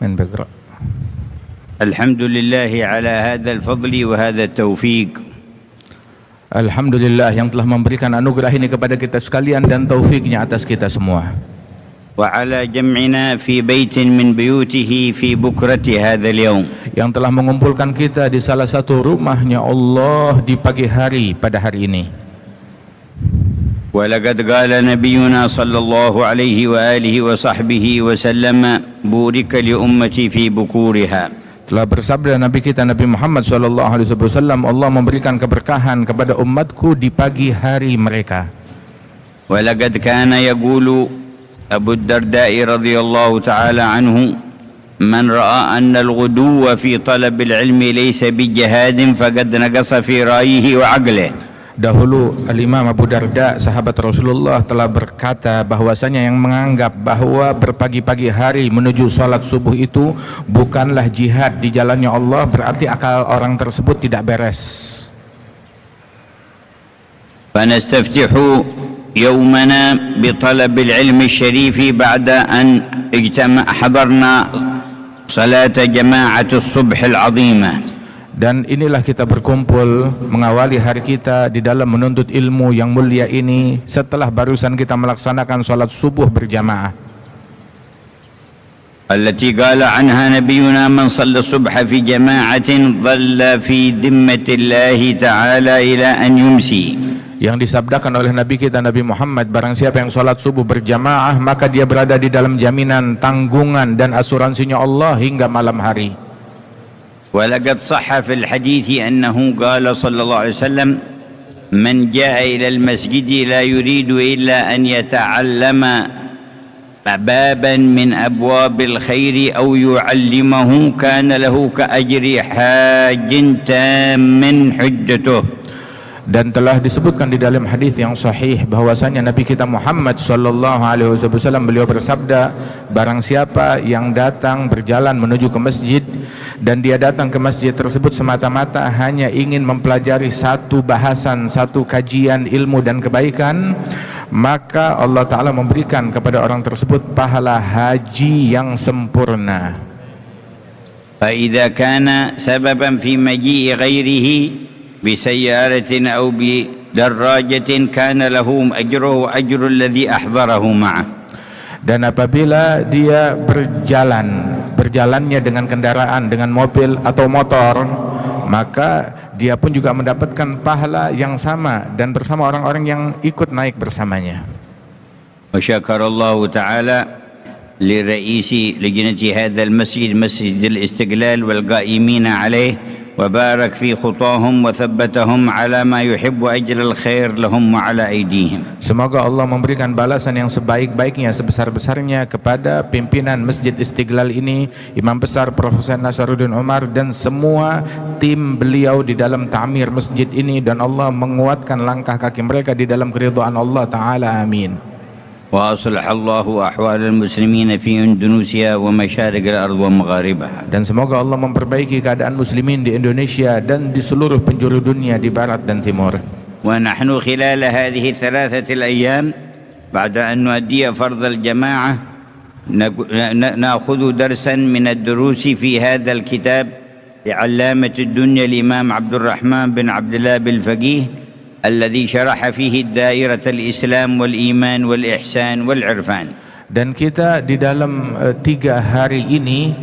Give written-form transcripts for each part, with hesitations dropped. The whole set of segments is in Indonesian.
من بقرأ. الحمد لله على هذا الفضل وهذا التوفيق. Alhamdulillah yang telah memberikan anugerah ini kepada kita sekalian dan taufiknya atas kita semua. وعلى جمعنا في بيت من بيوته في بكرة هذا اليوم. Yang telah mengumpulkan kita di salah satu rumahnya Allah di pagi hari pada hari ini. ولقد قال نبينا صلى الله عليه وآله وصحبه وسلم بورك لأمتي في بكورها. Telah bersabda Nabi kita Nabi Muhammad SAW, Allah memberikan keberkahan kepada umatku di pagi hari mereka. ولقد كان يقول أبو الدرداء رضي الله تعالى عنه من رأى أن الغدو في طلب العلم ليس بجهاد فقد نقص في رأيه وعقله. Dahulu Al-Imam Abu Darda, sahabat Rasulullah, telah berkata bahwasanya yang menganggap bahwa berpagi-pagi hari menuju salat subuh itu bukanlah jihad di jalannya Allah, berarti akal orang tersebut tidak beres. فنستفتح يومنا بطلب العلم الشريف بعد أن حضرنا صلاة جماعة الصبح العظيمة. Dan inilah kita berkumpul mengawali hari kita di dalam menuntut ilmu yang mulia ini setelah barusan kita melaksanakan salat subuh berjamaah. التي قال عنها نبينا من صلى الصبح في جماعة ظل في ذمة الله تعالى إلى أن يمسي. Yang disabdakan oleh Nabi kita Nabi Muhammad, barang siapa yang salat subuh berjamaah maka dia berada di dalam jaminan, tanggungan dan asuransinya Allah hingga malam hari. ولقد صح في الحديث أنه قال صلى الله عليه وسلم من جاء إلى المسجد لا يريد إلا أن يتعلم بابا من أبواب الخير أو يعلمه كان له كأجر حاج تام حجته. Dan telah disebutkan di dalam hadis yang sahih bahwasanya Nabi kita Muhammad sallallahu alaihi wasallam beliau bersabda, barang siapa yang datang berjalan menuju ke masjid dan dia datang ke masjid tersebut semata-mata hanya ingin mempelajari satu bahasan, satu kajian ilmu dan kebaikan, maka Allah Ta'ala memberikan kepada orang tersebut pahala haji yang sempurna. فإذا كان سببا في مجيء غيره بسيارة أو بدراجة كان له أجره وأجر الذي أحضره معه. Dan apabila dia berjalannya dengan kendaraan, dengan mobil atau motor, maka dia pun juga mendapatkan pahala yang sama dan bersama orang-orang yang ikut naik bersamanya. وشكر الله تعالى لرئيس لجنة هذا المسجد مسجد الاستقلال والقائمين عليه وبارك في خطاهم وثبتهم على ما يحب أجر الخير لهم وعلى أيديهم. Semoga Allah memberikan balasan yang sebaik-baiknya, sebesar-besarnya kepada pimpinan Masjid Istiqlal ini, Imam Besar Profesor Nasaruddin Umar dan semua tim beliau di dalam ta'mir masjid ini, dan Allah menguatkan langkah kaki mereka di dalam keridhaan Allah Ta'ala. Amin. وأصلح الله أحوال المسلمين في إندونيسيا ومشارق الأرض ومغاربها. Dan semoga Allah memperbaiki keadaan muslimin di Indonesia dan di seluruh penjuru dunia di barat dan timur. ونحن خلال هذه الثلاثة الأيام بعد أن نؤدي فرض الجماعة نأخذ درسا من الدروس في هذا الكتاب لعلامة الدنيا الإمام عبد الرحمن بن عبد الله بالفقيه الذي شرح فيه الدائرة الإسلام والإيمان والإحسان والعرفان. Dan kita di dalam 3 hari ini,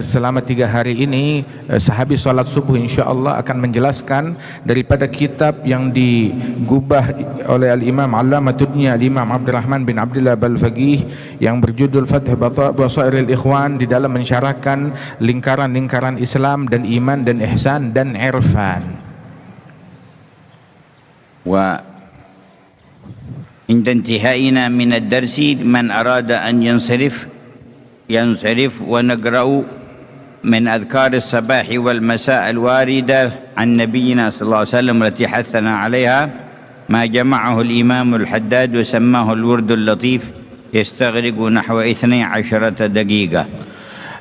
selama 3 hari ini, sehabis salat subuh insyaallah akan menjelaskan daripada kitab yang digubah oleh Al-Imam Allamatuddin Al-Imam Abdurrahman bin Abdullah Al-Faqih yang berjudul Fath Basairil Ikhwan, di dalam mensyarahkan lingkaran-lingkaran Islam dan iman dan ihsan dan irfan. عند انتهائنا من الدرس من أراد أن ينصرف ونقرأ من أذكار الصباح والمساء الواردة عن نبينا صلى الله عليه وسلم التي حثنا عليها ما جمعه الإمام الحداد وسماه الورد اللطيف يستغرق نحو 12 دقيقة.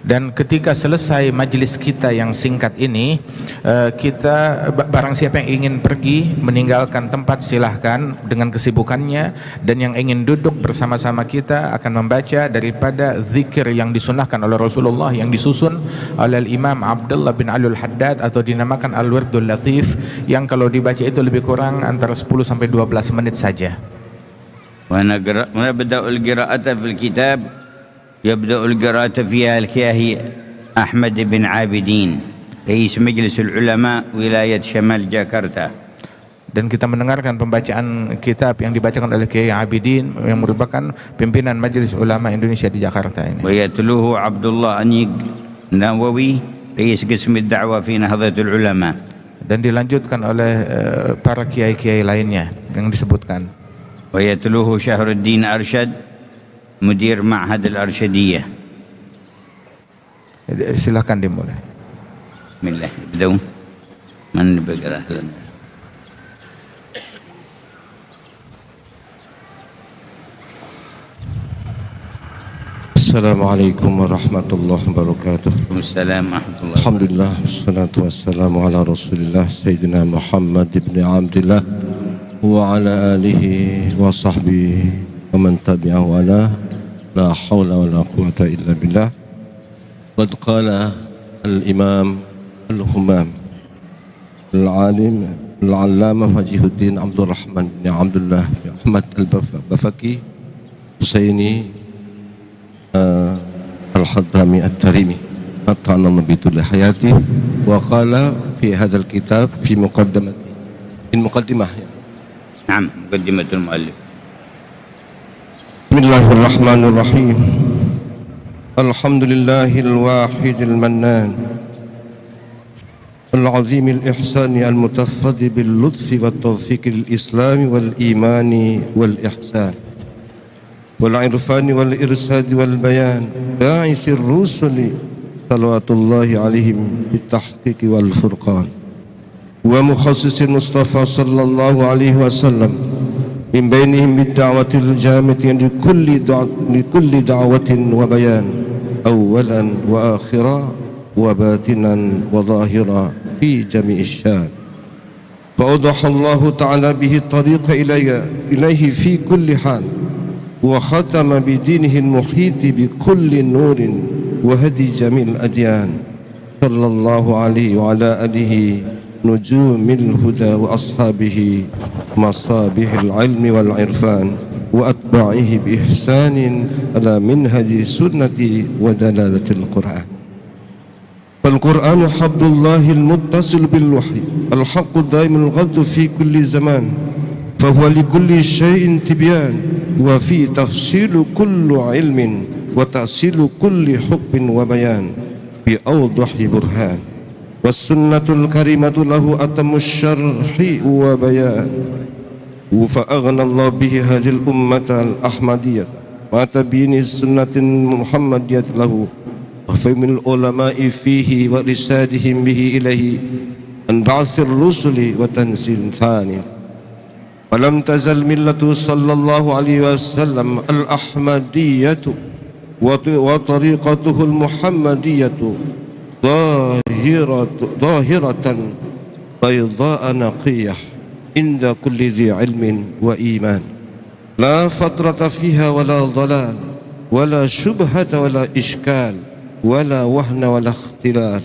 Dan ketika selesai majlis kita yang singkat ini, kita barang siapa yang ingin pergi meninggalkan tempat silahkan dengan kesibukannya, dan yang ingin duduk bersama-sama kita akan membaca daripada zikir yang disunahkan oleh Rasulullah yang disusun oleh Imam Abdullah bin Alul Haddad atau dinamakan Al-Wirdul Latif, yang kalau dibaca itu lebih kurang antara 10 sampai 12 menit saja. ونبدأ القراءة في الكتاب يبدأ القراءة فيها الكاهي أحمد بن عابدين رئيس مجلس العلماء ولاية شمال جاكرتا. Dan kita mendengarkan pembacaan kitab yang dibacakan oleh Kiai Abidin yang merupakan pimpinan Majelis Ulama Indonesia di Jakarta ini. ويتلوه عبد الله أنيق نووي رئيس قسم الدعوة في نهضة العلماء. Dan dilanjutkan oleh para kiai-kiai lainnya yang disebutkan. ويتلوه شهر الدين أرشد مدير معهد الأرشدية. Silakan dimulai. بسم الله بدون من بقرأ لنا. السلام عليكم ورحمة الله وبركاته. السلام ورحمة الله. الحمد لله والصلاة والسلام على رسول الله سيدنا محمد بن عبد الله وعلى آله وصحبه ومن تبعه ولا لا حول ولا قوة إلا بالله. قد قال الإمام الهمام العالم العلامة وجيه الدين عبد الرحمن بن عبد الله بن أحمد البفكي حسيني الحضرمي التريمي أطعن الله بطول حياته، وقال في هذا الكتاب في المقدمة نعم مقدمة المؤلف. بسم الله الرحمن الرحيم. الحمد لله الواحد المنان العظيم الإحسان المتفضل باللطف والتوفيق الإسلام والإيمان والإحسان والعرفان والإرشاد والبيان باعث الرسل صلوات الله عليهم بالتحقيق والفرقان ومخصص المصطفى صلى الله عليه وسلم من بينهم بالدعوة الجامعة لكل دعوة وبيان أولا وآخرا وباطنا وظاهرا في جميع الشان. فأوضح الله تعالى به الطريق إليه في كل حال، وختم بدينه المحيط بكل نور وهدي جميع الأديان، صلى الله عليه وعلى آله نجوم الهدى وأصحابه مصابيح العلم والعرفان وأتباعه بإحسان على منهج سنة ودلالة القرآن. فالقرآن حبل الله المتصل بالوحي الحق دائم الغد في كل زمان، فهو لكل شيء تبيان وفي تفصيل كل علم وتأصيل كل حكم وبيان بأوضح برهان. والسنة الكريمة له أتم الشرح وبيان، فأغنى الله به هذه الأمة الأحمدية وتبيين السنة المحمدية له وفهم العلماء فيه ورسالهم به إليه عن بعث الرسل وتنزيل ثاني. ولم تزل ملة صلى الله عليه وسلم الأحمدية وطريقته المحمدية ظاهرة بيضاء نقية عند كل ذي علم وإيمان، لا فترة فيها ولا ضلال ولا شبهة ولا إشكال ولا وهن ولا اختلال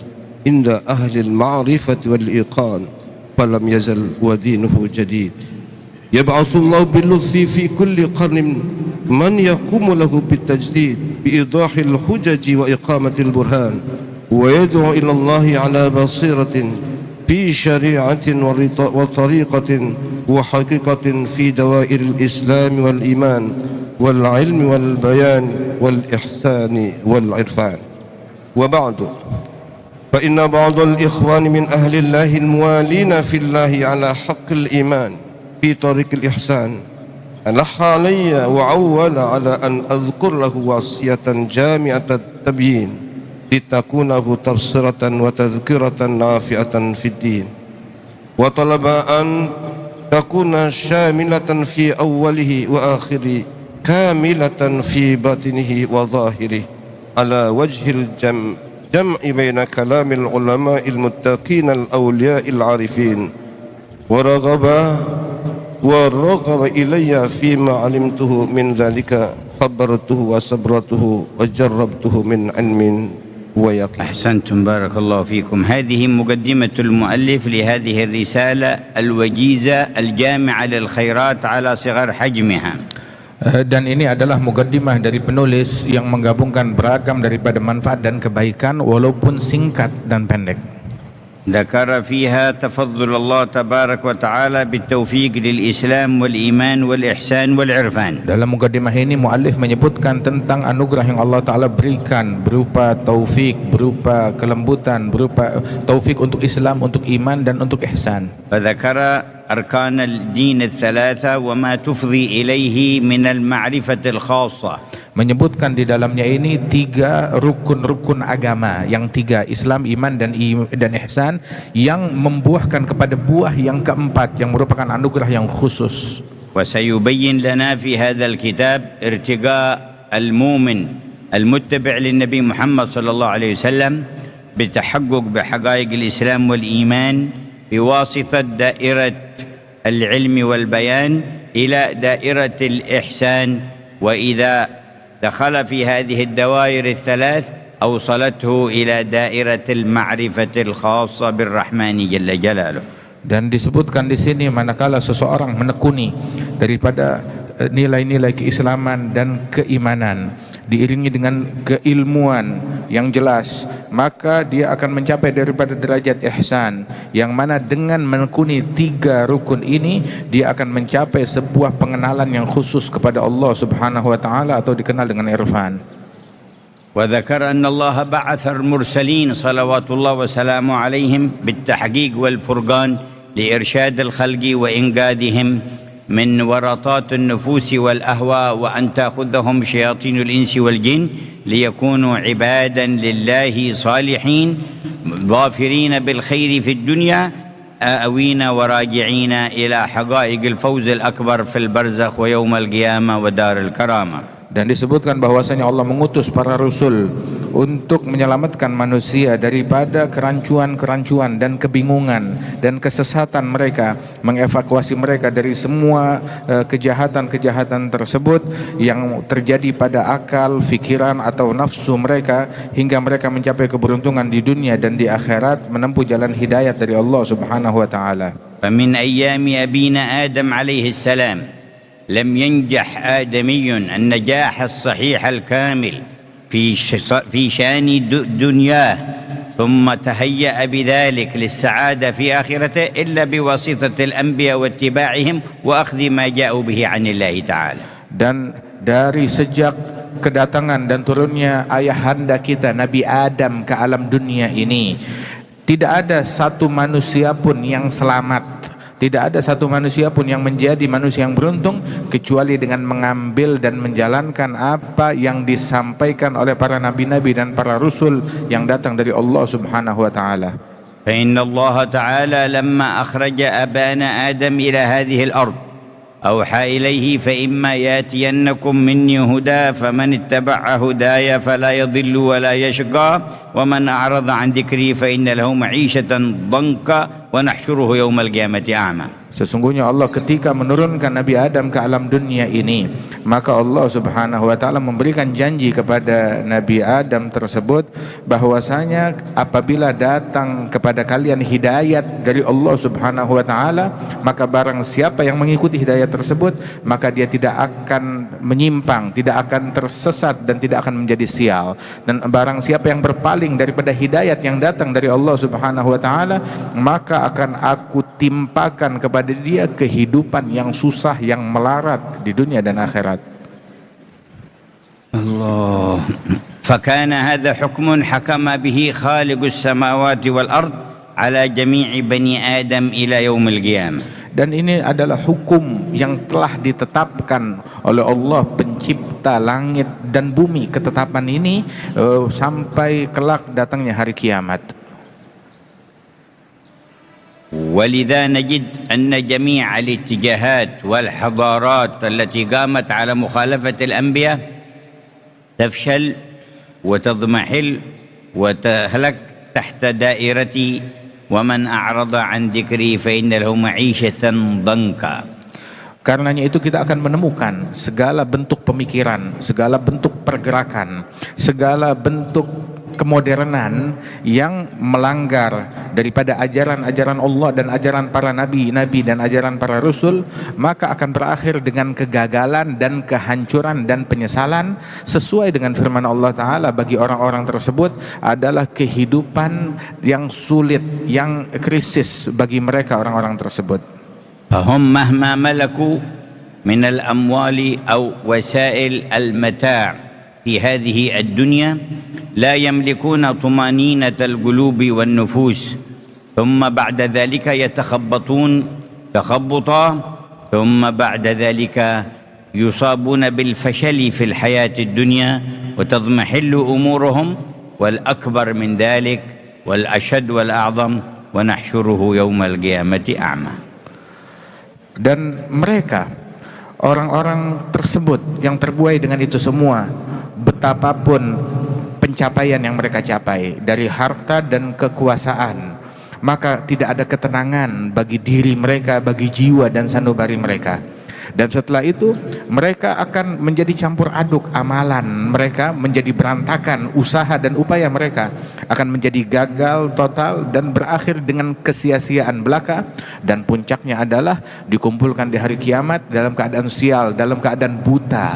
عند أهل المعرفة والإيقان، فلم يزل ودينه جديد. يبعث الله باللطف في كل قرن من يقوم له بالتجديد بإيضاح الحجج وإقامة البرهان، ويدعو إلى الله على بصيرة في شريعة وطريقة وحقيقة في دوائر الإسلام والإيمان والعلم والبيان والإحسان والعرفان. وبعد، فإن بعض الإخوان من أهل الله الموالين في الله على حق الإيمان في طريق الإحسان ألح علي وعول على أن أذكر له وصية جامعة التبيين لتكونه تبصرة وتذكرة نافعة في الدين، وطلب أن تكون شاملة في أوله وآخره كاملة في باطنه وظاهره، على وجه الجمع بين كلام العلماء المتقين الأولياء العارفين ورغب إلي فيما علمته من ذلك خبرته وصبرته وجربته من علم ويقين. أحسنتم بارك الله فيكم. هذه مقدمة المؤلف لهذه الرسالة الوجيزة الجامعة للخيرات على صغر حجمها. Dan ini adalah mukaddimah dari penulis yang menggabungkan beragam daripada manfaat dan kebaikan walaupun singkat dan pendek. ذكر فيها تفضل الله تبارك وتعالى بالتوفيق للإسلام والإيمان والإحسان والعرفان. Dalam mukaddimah ini muallif menyebutkan tentang anugerah yang Allah Ta'ala berikan berupa taufik, berupa kelembutan, berupa taufik untuk Islam, untuk iman dan untuk ihsan. فذكر أركان الدين الثلاثة وما تفضي إليه من المعرفة الخاصة. Menyebutkan di dalamnya ini 3 rukun-rukun agama, yang 3, Islam, iman dan ihsan, yang membuahkan kepada buah yang keempat yang merupakan anugerah yang khusus. وسيبين لنا في هذا الكتاب ارتقاء المؤمن المتبع للنبي محمد صلى الله عليه وسلم بالتحقق بحقائق الإسلام والإيمان بواسطة دائرة العلم والبيان إلى دائرة الإحسان، وإذا دخل في هذه الدوائر الثلاث أوصلته إلى دائرة المعرفة الخاصة بالرحمن جل جلاله. Dan disebutkan di sini manakala seseorang menekuni daripada nilai-nilai keislaman dan keimanan diiringi dengan keilmuan yang jelas, maka dia akan mencapai daripada derajat ihsan, yang mana dengan menekuni 3 rukun ini dia akan mencapai sebuah pengenalan yang khusus kepada Allah Subhanahu wa taala atau dikenal dengan irfan. وذكر أن الله بعث المرسلين صلوات الله وسلامه عليهم بالتحقيق والفرقان لإرشاد الخلق وإنقاذهم من ورطات النفوس والأهواء، وأن تأخذهم شياطين الإنس والجن ليكونوا عبادا لله صالحين ظافرين بالخير في الدنيا آوين وراجعين إلى حقائق الفوز الأكبر في البرزخ ويوم القيامة ودار الكرامة. Dan disebutkan bahwasanya Allah mengutus para rasul untuk menyelamatkan manusia daripada kerancuan-kerancuan dan kebingungan dan kesesatan mereka, mengevakuasi mereka dari semua kejahatan-kejahatan tersebut yang terjadi pada akal, fikiran atau nafsu mereka, hingga mereka mencapai keberuntungan di dunia dan di akhirat, menempuh jalan hidayat dari Allah Subhanahu wa taala. فمن أيام أبينا آدم عليه السلام لم ينجح آدمي النجاح الصحيح الكامل في شأن دنياه ثم تهيأ بذلك للسعادة في آخرته إلا بواسطة الأنبياء واتباعهم وأخذ ما جاءوا به عن الله تعالى. Dan dari sejak kedatangan dan turunnya ayahanda kita Nabi Adam ke alam dunia ini, tidak ada satu manusia pun yang selamat, tidak ada satu manusia pun yang menjadi manusia yang beruntung kecuali dengan mengambil dan menjalankan apa yang disampaikan oleh para nabi-nabi dan para rasul yang datang dari Allah Subhanahu wa taala. فإن الله تعالى لما أخرج أبانا آدم إلى هذه الأرض أوحى إليه فإما يأتينكم مني هدى فمن اتبع هداي فلا يضل ولا يشقى ومن أعرض عن ذكري فإن له معيشة ضنكا ونحشره يوم القيامة أعمى. Sesungguhnya Allah ketika menurunkan Nabi Adam ke alam dunia ini, maka Allah Subhanahu wa taala memberikan janji kepada Nabi Adam tersebut bahwasanya apabila datang kepada kalian hidayat dari Allah Subhanahu wa taala, maka barang siapa yang mengikuti hidayat tersebut, maka dia tidak akan menyimpang, tidak akan tersesat dan tidak akan menjadi sial. Dan barang siapa yang berpaling daripada hidayat yang datang dari Allah Subhanahu wa taala, maka akan aku timpakan kepada dia kehidupan yang susah, yang melarat di dunia dan akhirat. Allah. فكان هذا حكم حكم به خالق السماوات والأرض على جميع بني آدم إلى يوم القيامة. Dan ini adalah hukum yang telah ditetapkan oleh Allah pencipta langit dan bumi. Ketetapan ini sampai kelak datangnya hari kiamat. ولذا نجد أن جميع الاتجاهات والحضارات التي قامت على مخالفة الأنبياء تفشل وتضمحل وتهلك تحت دائرتي ومن أعرض عن ذكري فإن له معيشة ضنكا. Karenanya itu kita akan menemukan segala bentuk pemikiran, segala bentuk pergerakan, segala bentuk kemodernan yang melanggar daripada ajaran-ajaran Allah dan ajaran para nabi-nabi dan ajaran para rasul, maka akan berakhir dengan kegagalan dan kehancuran dan penyesalan. Sesuai dengan firman Allah Ta'ala, bagi orang-orang tersebut adalah kehidupan yang sulit, yang krisis bagi mereka orang-orang tersebut. فهم مهما ملكوا من الأموال أو وسائل المتاع في هذه الدنيا لا يملكون طمأنينة القلوب والنفوس، ثم بعد ذلك يتخبطون تخبطا، ثم بعد ذلك يصابون بالفشل في الحياة الدنيا وتضمحل أمورهم، والأكبر من ذلك والأشد والأعظم ونحشره يوم القيامة أعمى. Dan mereka, orang-orang tersebut yang terbuai dengan itu semua, betapapun pencapaian yang mereka capai dari harta dan kekuasaan, maka tidak ada ketenangan bagi diri mereka, bagi jiwa dan sanubari mereka. Dan setelah itu mereka akan menjadi campur aduk, amalan mereka menjadi berantakan, usaha dan upaya mereka akan menjadi gagal total dan berakhir dengan kesia-siaan belaka, dan puncaknya adalah dikumpulkan di hari kiamat dalam keadaan sial, dalam keadaan buta.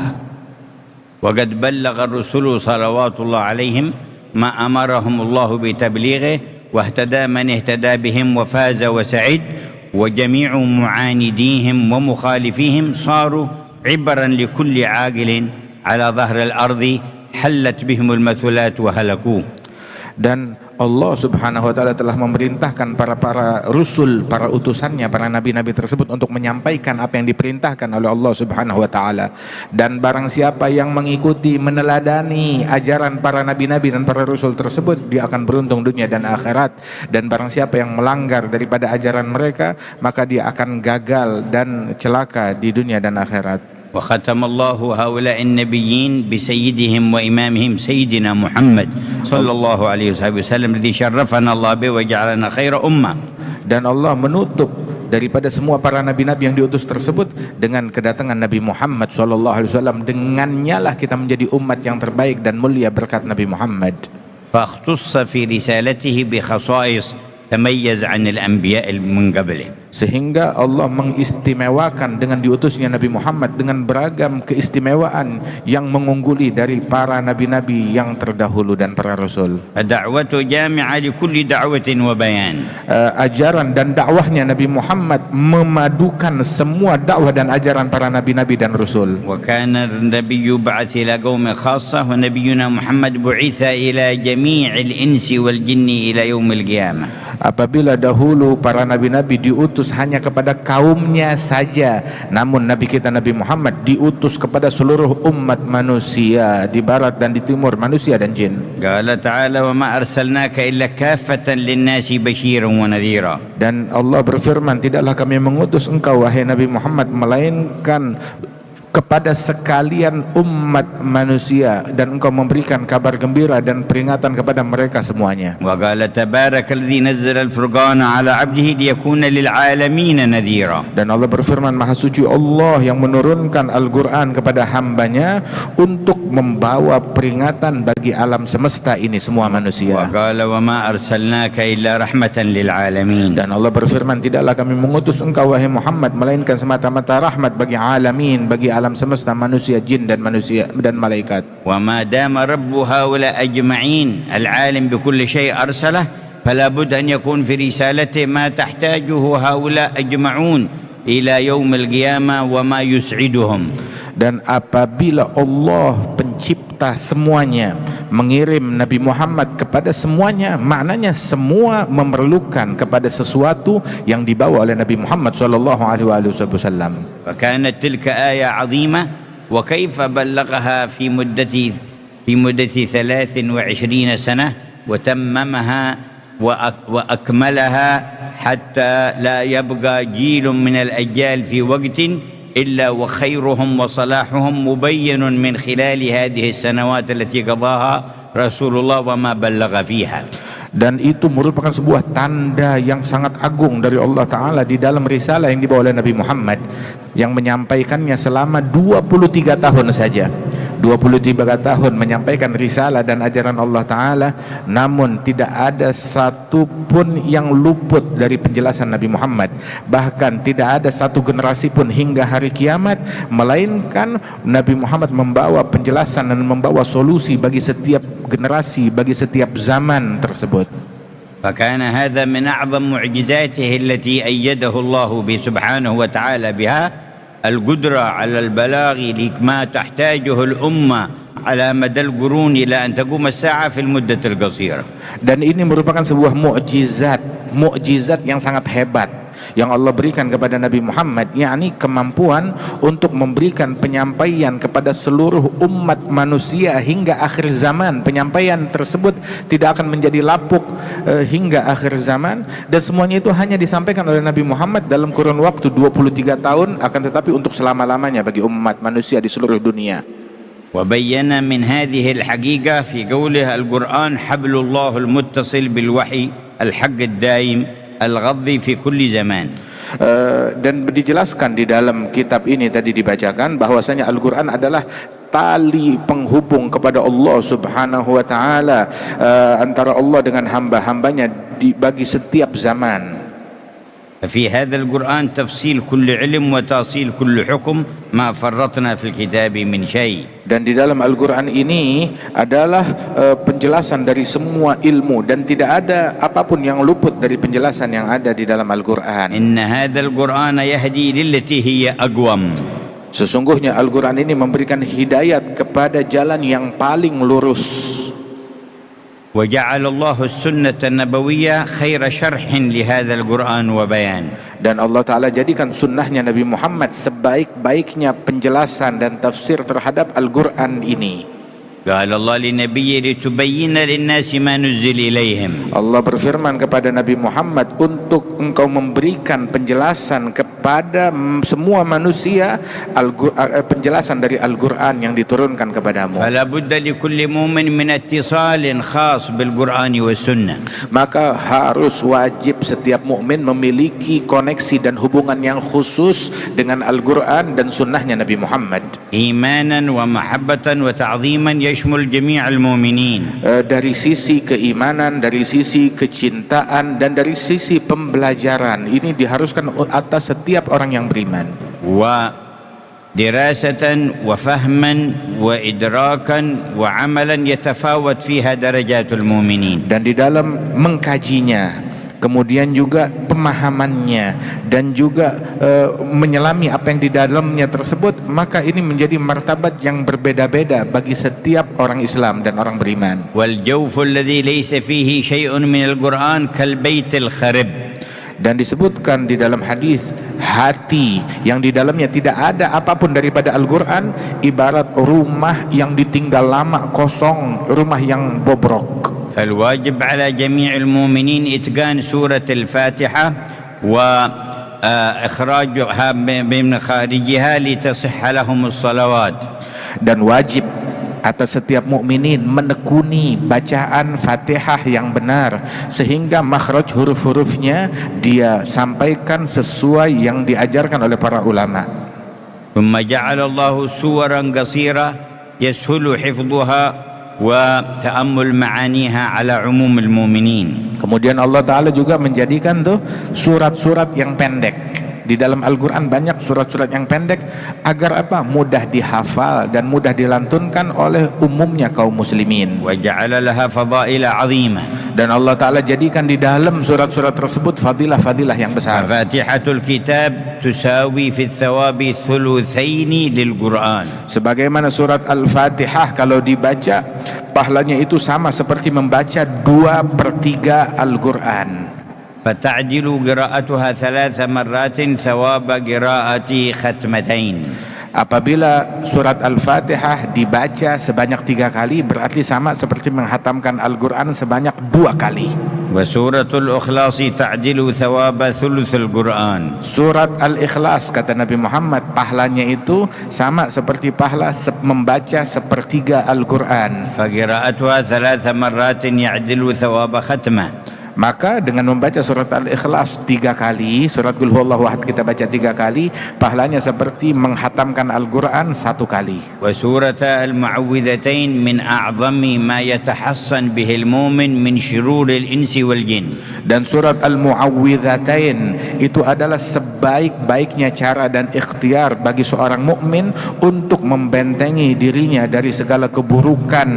وقد بلغ الرسل صلوات الله عليهم ما أمرهم الله بتبليغه واهتدى من اهتدى بهم وفاز وسعد، وجميع معانديهم ومخالفيهم صاروا عبرا لكل عاقل على ظهر الأرض حلت بهم المثلات وهلكوه. Dan Allah Subhanahu wa Ta'ala telah memerintahkan para rasul, para utusannya, para nabi-nabi tersebut untuk menyampaikan apa yang diperintahkan oleh Allah Subhanahu wa Ta'ala. Dan barang siapa yang mengikuti, meneladani ajaran para nabi-nabi dan para rasul tersebut, dia akan beruntung dunia dan akhirat. Dan barang siapa yang melanggar daripada ajaran mereka, maka dia akan gagal dan celaka di dunia dan akhirat. وختم الله هؤلاء النبيين بسيدهم وإمامهم سيدنا محمد صلى الله عليه وسلم الذي شرفنا الله به وجعلنا خير أمة. Dan Allah menutup daripada semua para nabi-nabi yang diutus tersebut dengan kedatangan Nabi Muhammad SAW. Dengannya lah kita menjadi umat yang terbaik dan mulia berkat Nabi Muhammad. فاختص في رسالته بخصائص تميز عن الأنبياء من قبله. Sehingga Allah mengistimewakan dengan diutusnya Nabi Muhammad dengan beragam keistimewaan yang mengungguli dari para nabi-nabi yang terdahulu dan para rasul. الدعوة جامعة لكل دعوة وبيان. Ajaran dan dakwahnya Nabi Muhammad memadukan semua dakwah dan ajaran para nabi-nabi dan rasul. وكان النبي بعث إلى قوم خاصة ونبينا محمد بعث إلى جميع الإنس والجن إلى يوم القيامة. Apabila dahulu para nabi-nabi diutus hanya kepada kaumnya saja, namun Nabi kita Nabi Muhammad diutus kepada seluruh umat manusia di barat dan di timur, manusia dan jin. Qala ta'ala wa ma arsalnaka illa kaffatan lin-nasi basyiran wa nadhira. Dan Allah berfirman, tidaklah kami mengutus engkau wahai Nabi Muhammad melainkan kepada sekalian umat manusia, dan engkau memberikan kabar gembira dan peringatan kepada mereka semuanya. Wa qala tabarakalladzi nazzala al-furqana ala 'abdihi liyakuna lil 'alamin nadhira. Dan Allah berfirman, maha suci Allah yang menurunkan Al-Qur'an kepada hambanya untuk membawa peringatan bagi alam semesta ini, semua manusia. Wa qala wa ma arsalnaka illa rahmatan lil 'alamin. Dan Allah berfirman, tidaklah kami mengutus engkau wahai Muhammad melainkan semata-mata rahmat bagi alamin, bagi alam semesta, manusia, jin dan manusia dan malaikat. Wa ma dama rabbu haula ajma'in al-alim bi kulli syai' arsalah fala budda an yakun fi risalati ma tahtajuhu haula ajma'un ila yaum al-qiyamah wa ma yus'iduhum. Dan apabila Allah pencipta semuanya mengirim Nabi Muhammad kepada semuanya, maknanya semua memerlukan kepada sesuatu yang dibawa oleh Nabi Muhammad sallallahu alaihi wasallam. Fa kanat tilka ayah 'azimah wa kaifa ballaghaha fi muddati 23 sanah wa tammamaha wa akmalaha hatta la yabqa jilun min al-ajyal fi waqtin إلا وخيرهم وصلاحهم مبين من خلال هذه السنوات التي قضاها رسول الله وما بلغ فيها. Dan itu merupakan sebuah tanda yang sangat agung dari Allah Ta'ala di dalam risalah yang dibawa oleh Nabi Muhammad, yang menyampaikannya selama 23 tahun saja. 23 tahun menyampaikan risalah dan ajaran Allah Ta'ala, namun tidak ada satu pun yang luput dari penjelasan Nabi Muhammad. Bahkan tidak ada satu generasi pun hingga hari kiamat, melainkan Nabi Muhammad membawa penjelasan dan membawa solusi bagi setiap generasi, bagi setiap zaman tersebut. فكان هذا من أعظم معجزاته التي أيده الله سبحانه وتعالى بها، القدرة على البلاغ لما تحتاجه الأمة على مدى القرون إلى أن تقوم الساعة في المدة القصيرة. Dan ini merupakan sebuah mukjizat yang sangat hebat yang Allah berikan kepada Nabi Muhammad, yakni kemampuan untuk memberikan penyampaian kepada seluruh umat manusia hingga akhir zaman. Penyampaian tersebut tidak akan menjadi lapuk hingga akhir zaman, dan semuanya itu hanya disampaikan oleh Nabi Muhammad dalam kurun waktu 23 tahun, akan tetapi untuk selama-lamanya bagi umat manusia di seluruh dunia. وبين من هذه الحقيقة في قوله القرآن حبل الله المتصل بالوحي الحق الدائم الغضي في كل zaman. Dan dijelaskan di dalam kitab ini tadi dibacakan bahwasanya Al-Quran adalah tali penghubung kepada Allah Subhanahu wa Ta'ala, antara Allah dengan hamba-hambanya bagi setiap zaman. في هذا القرآن تفصيل كل علم وتأصيل كل حكم ما فرطنا في الكتاب من شيء. Dan di dalam Al-Quran ini adalah penjelasan dari semua ilmu, dan tidak ada apapun yang luput dari penjelasan yang ada di dalam Al-Quran. إن هذا القرآن يهدي للتي هي أقوم. Sesungguhnya Al-Quran ini memberikan hidayat kepada jalan yang paling lurus. وجعل الله السنة النبوية خير شرح لهذا القرآن وبيان. Dan Allah Ta'ala jadikan sunnahnya Nabi Muhammad sebaik-baiknya penjelasan dan tafsir terhadap Al-Quran ini. قال الله لنبيه لتبين للناس ما نزل إليهم. Allah berfirman kepada Nabi Muhammad untuk engkau memberikan penjelasan kepada semua manusia penjelasan dari Al-Quran yang diturunkan kepadamu. فلا بد لكل مؤمن من اتصال خاص بالقرآن والسنة. Maka harus wajib setiap mukmin memiliki koneksi dan hubungan yang khusus dengan Al-Quran dan sunnahnya Nabi Muhammad. إيمانا ومحبة وتعظيما يشمل جميع المؤمنين. Dari sisi keimanan, dari sisi kecintaan, dan dari sisi pembelajaran, ini diharuskan atas setiap orang yang beriman. ودراسة وفهما وإدراكا وعملا يتفاوت فيها درجات المؤمنين. Dan di dalam mengkajinya, kemudian juga pemahamannya, dan juga menyelami apa yang di dalamnya tersebut, maka ini menjadi martabat yang berbeda-beda bagi setiap orang Islam dan orang beriman. والجوف الذي ليس فيه شيء من القرآن كالبيت الخرب. Dan disebutkan di dalam hadis, hati yang di dalamnya tidak ada apapun daripada Al-Quran ibarat rumah yang ditinggal lama kosong, rumah yang bobrok. فالواجب على جميع المؤمنين إتقان سورة الفاتحة وإخراجها من خارجها لتصح لهم الصلوات. Dan wajib atas setiap mukminin menekuni bacaan Fatihah yang benar, sehingga makhraj huruf-hurufnya dia sampaikan sesuai yang diajarkan oleh para ulama. ثم جعل الله سورا قصيرة يسهل حفظها وتأمل معانيها على عموم المؤمنين. Kemudian Allah Ta'ala juga menjadikan tuh surat-surat yang pendek. Di dalam Al-Quran banyak surat-surat yang pendek agar apa? Mudah dihafal dan mudah dilantunkan oleh umumnya kaum muslimin. وجعل لها فضائل عظيمة. Dan Allah Ta'ala jadikan di dalam surat-surat tersebut fadilah-fadilah yang besar. فاتحة الكتاب تساوي في الثواب ثلثين للقرآن. Sebagaimana surat Al-Fatihah kalau dibaca, pahalanya itu sama seperti membaca 2/3 Al-Quran. فتعدل قراءتها 3 مرات ثواب قراءة ختمتين. Apabila surat Al-Fatihah dibaca sebanyak 3 kali, berarti sama seperti menghatamkan Al-Quran sebanyak 2 kali. وسورة الإخلاص تعدل ثواب ثلث القرآن. Surat Al-Ikhlas kata Nabi Muhammad pahalanya itu sama seperti pahala membaca sepertiga Al-Quran. فقراءتها 3 مرات يعدل ثواب ختمة. Maka dengan membaca surat Al-Ikhlas 3 kali, surat Qul Huwallahu Ahad kita baca 3 kali, pahalanya seperti menghatamkan Al-Quran 1 kali. وسورة المعوذتين من أعظم ما يتحصن به المؤمن من شرور الإنس والجن. Dan surat Al-Mu'awwidhatain itu adalah sebaik-baiknya cara dan ikhtiar bagi seorang mukmin untuk membentengi dirinya dari segala keburukan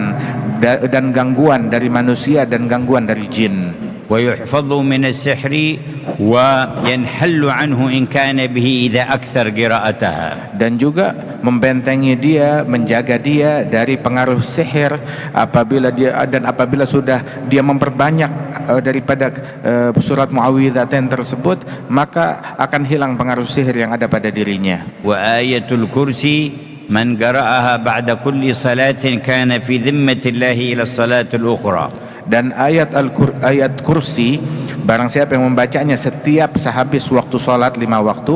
dan gangguan dari manusia dan gangguan dari jin. ويحفظ من السحر وينحل عنه إن كان به إذا أكثر قراءتها. Dan juga membentengi dia, menjaga dia dari pengaruh sihir apabila sudah dia memperbanyak daripada surat Mu'awwidhatain tersebut, maka akan hilang pengaruh sihir yang ada pada dirinya. وآية الكرسي من قرأها بعد كل صلاة كان في ذمة الله إلى الصلاة الأخرى. Dan ayat kursi, barang siapa yang membacanya setiap sehabis waktu sholat 5 waktu,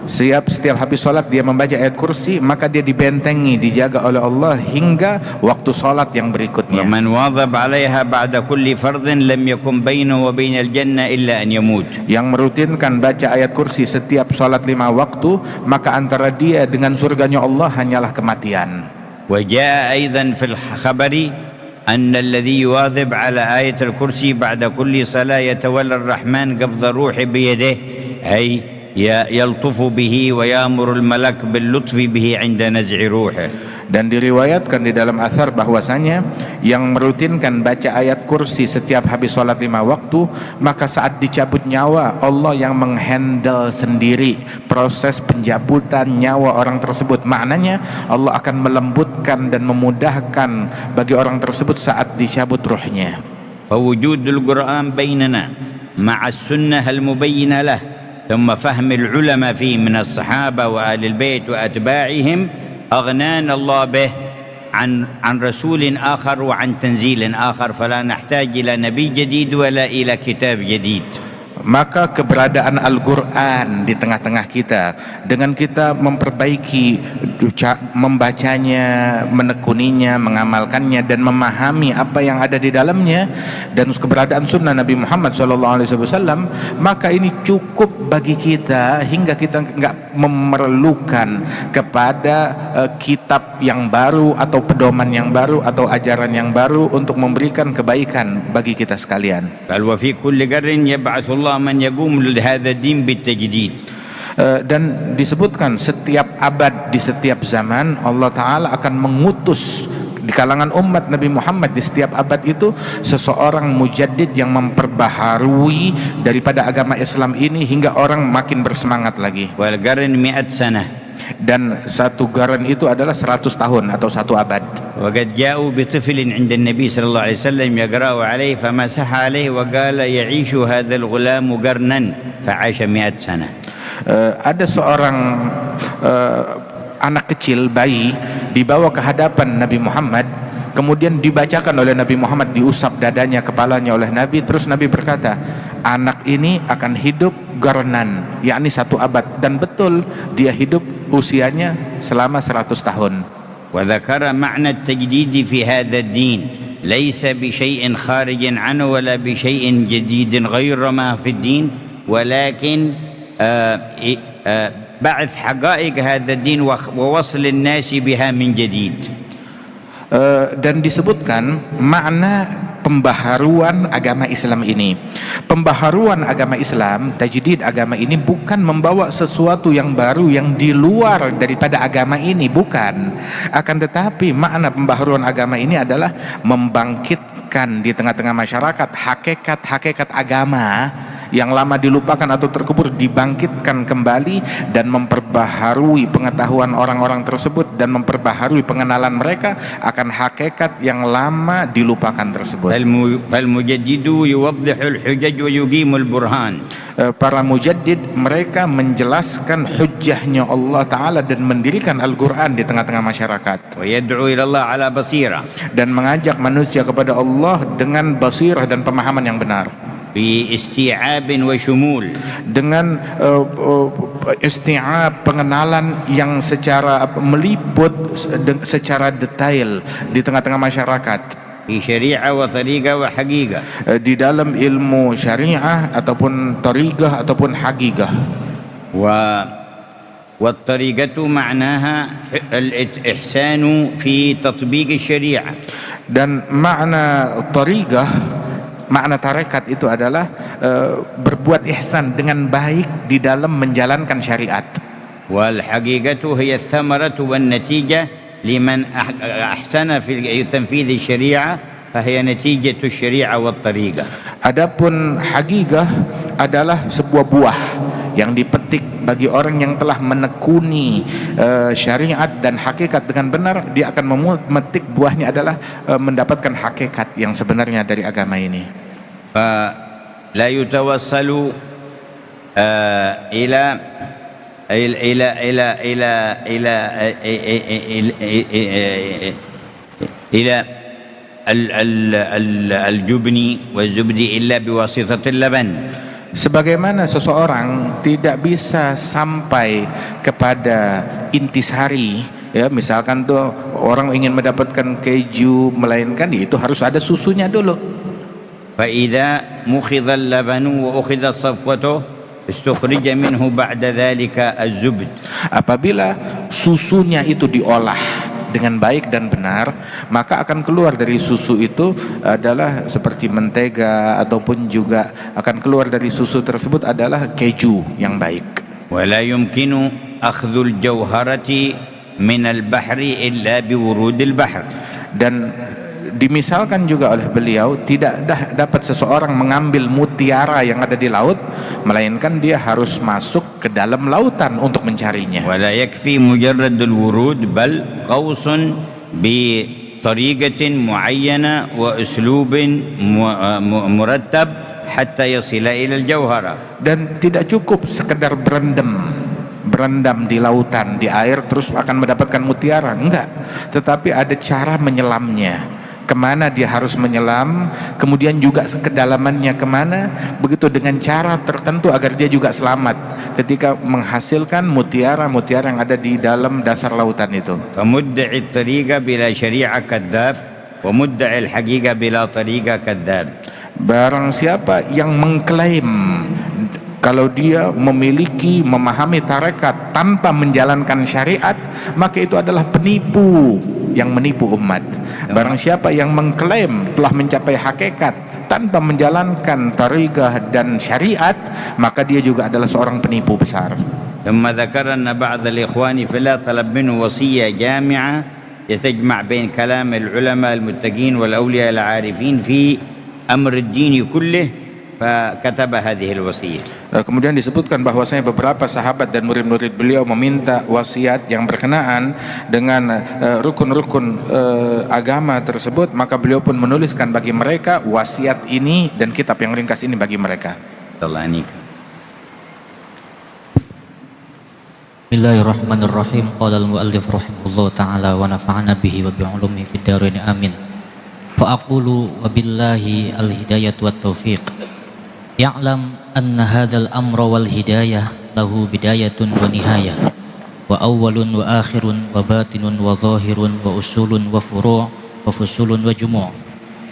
setiap habis sholat dia membaca ayat kursi, maka dia dibentengi, dijaga oleh Allah hingga waktu sholat yang berikutnya. ومن واظب عليها بعد كل فرض لم يكن بينه وبين الجنة إلا أن يموت. Yang merutinkan baca ayat kursi setiap sholat 5 waktu, maka antara dia dengan surganya Allah hanyalah kematian. وجاء أيضا في الخبر أن الذي يواظب على آية الكرسي بعد كل صلاة يتولى الرحمن قبض الروح بيده، أي يلطف به ويأمر الملك باللطف به عند نزع روحه. Dan diriwayatkan di dalam athar bahwasanya yang merutinkan baca ayat kursi setiap habis sholat 5 waktu, maka saat dicabut nyawa Allah yang menghandle sendiri proses pencabutan nyawa orang tersebut. Maknanya Allah akan melembutkan dan memudahkan bagi orang tersebut saat dicabut ruhnya. فوجود القرآن بيننا مع السنة المبينة له ثم فهم العلماء فيه من الصحابة وآل البيت وأتباعهم أغنانا الله به عن رسول آخر وعن تنزيل آخر، فلا نحتاج إلى نبي جديد ولا إلى كتاب جديد. Maka keberadaan Al-Quran di tengah-tengah kita, dengan kita memperbaiki membacanya, menekuninya, mengamalkannya dan memahami apa yang ada di dalamnya, dan keberadaan sunnah Nabi Muhammad SAW, maka ini cukup bagi kita hingga kita enggak memerlukan kepada kitab yang baru atau pedoman yang baru atau ajaran yang baru untuk memberikan kebaikan bagi kita sekalian. بل وفي كل قرن يبعث الله من يقوم لهذا الدين بالتجديد. Dan disebutkan setiap abad, di setiap zaman Allah Ta'ala akan mengutus di kalangan umat Nabi Muhammad di setiap abad itu seseorang mujaddid yang memperbaharui daripada agama Islam ini hingga orang makin bersemangat lagi. والقرن 100 سنة. Dan satu garan itu adalah 100 tahun atau satu abad. وقد جاءوا بطفل عند النبي صلى الله عليه وسلم يقرأ عليه فمسح عليه وقال يعيش هذا الغلام قرنا فعاش 100 سنة. Ada seorang anak kecil, bayi, dibawa ke hadapan Nabi Muhammad, kemudian dibacakan oleh Nabi Muhammad, diusap dadanya, kepalanya oleh Nabi, terus Nabi berkata, anak ini akan hidup garnan, yakni 1 abad, dan betul dia hidup usianya selama 100 tahun. وذكر معنى التجديد في هذا الدين ليس بشيء خارج عنه ولا بشيء جديد غير ما في الدين، ولكن بعث حقائق هذا الدين ووصل الناس بها من جديد. Dan disebutkan makna pembaharuan agama Islam ini. Pembaharuan agama Islam, tajdid agama ini bukan membawa sesuatu yang baru yang di luar daripada agama ini, bukan. Akan tetapi makna pembaharuan agama ini adalah membangkitkan di tengah-tengah masyarakat hakikat-hakikat agama yang lama dilupakan atau terkubur, dibangkitkan kembali dan memperbaharui pengetahuan orang-orang tersebut dan memperbaharui pengenalan mereka akan hakikat yang lama dilupakan tersebut. فالمجدد يوضح الحجج ويقيم البرهان. Para mujaddid mereka menjelaskan hujjahnya Allah Ta'ala dan mendirikan Al-Quran di tengah-tengah masyarakat, ويدعو إلى الله على بصيرة. dan mengajak manusia kepada Allah dengan basirah dan pemahaman yang benar. باستيعاب وشمول dengan isti'ab, pengenalan yang secara meliput secara detail di tengah-tengah masyarakat, في شريعة وطريقة وحقيقة di dalam ilmu syariah ataupun tariqah ataupun haqigah. والطريقة معناها الإحسان في تطبيق الشريعة. Dan makna tariqah, makna tarekat itu adalah berbuat ihsan dengan baik di dalam menjalankan syariat. والحقيقة هي الثمرة والنتيجة لمن أحسن في تنفيذ الشريعة فهي نتيجة الشريعة والطريقة. Adapun haqigah adalah sebuah buah yang dipetik bagi orang yang telah menekuni syariat dan hakikat dengan benar. Dia akan memetik buahnya adalah mendapatkan hakikat yang sebenarnya dari agama ini. فلا يتوصل إلى إلى إلى إلى إلى إلى الجبن والزبد إلا بواسطة اللبن. Sebagaimana seseorang tidak bisa sampai kepada intisari, ya misalkan tuh orang ingin mendapatkan keju, melainkan itu harus ada susunya dulu. فإذا مخض اللبن وأخذت صفوته استخرج منه بعد ذلك الزبد. Apabila susunya itu diolah dengan baik dan benar, maka akan keluar dari susu itu adalah seperti mentega, ataupun juga akan keluar dari susu tersebut adalah keju yang baik. ولا يمكن أخذ الجوهرة من البحر إلا بورود البحر. Dan dimisalkan juga oleh beliau, tidak dapat seseorang mengambil mutiara yang ada di laut, melainkan dia harus masuk ke dalam lautan untuk mencarinya. ولا يكفي مجرد الورود بل غوص بطريقة معينة وأسلوب مرتب حتى يصل إلى الجوهرة. Dan tidak cukup sekedar berendam di lautan, di air terus akan mendapatkan mutiara, enggak, tetapi ada cara menyelamnya. Kemana dia harus menyelam, kemudian juga kedalamannya kemana, begitu dengan cara tertentu agar dia juga selamat ketika menghasilkan mutiara-mutiara yang ada di dalam dasar lautan itu. فمدعي الطريقة بلا شريعة كذاب ومدعي الحقيقة بلا طريقة كذاب. Barang siapa yang mengklaim kalau dia memahami tarekat tanpa menjalankan syariat, maka itu adalah penipu yang menipu umat. Barang siapa yang mengklaim telah mencapai hakikat tanpa menjalankan tariqah dan syariat, maka dia juga adalah seorang penipu besar. ثم ذكر أن بعض الإخوان فلا طلب منه وصية جامعة يتجمع بين كلام العلماء المتقين والأولياء العارفين في أمر الدين كله فكتب هذه الوصية. Kemudian disebutkan bahwasanya beberapa sahabat dan murid-murid beliau meminta wasiat yang berkenaan dengan rukun-rukun agama tersebut, maka beliau pun menuliskan bagi mereka wasiat ini dan kitab yang ringkas ini bagi mereka. Bismillahirrahmanirrahim. Qala al-muallif rahimahullah ta'ala wa nafa'ana bihi wa bi'ulumihi fid dharain amin. Fa aqulu wa billahi al-hidayatu wat taufiq. Ya'lam anna hadzal amra wal hidayah lahu bidayatun wa nihayah, wa awwalun wa akhirun wa batinun wa zahirun wa usulun wa furu' wa fusulun wa jumu',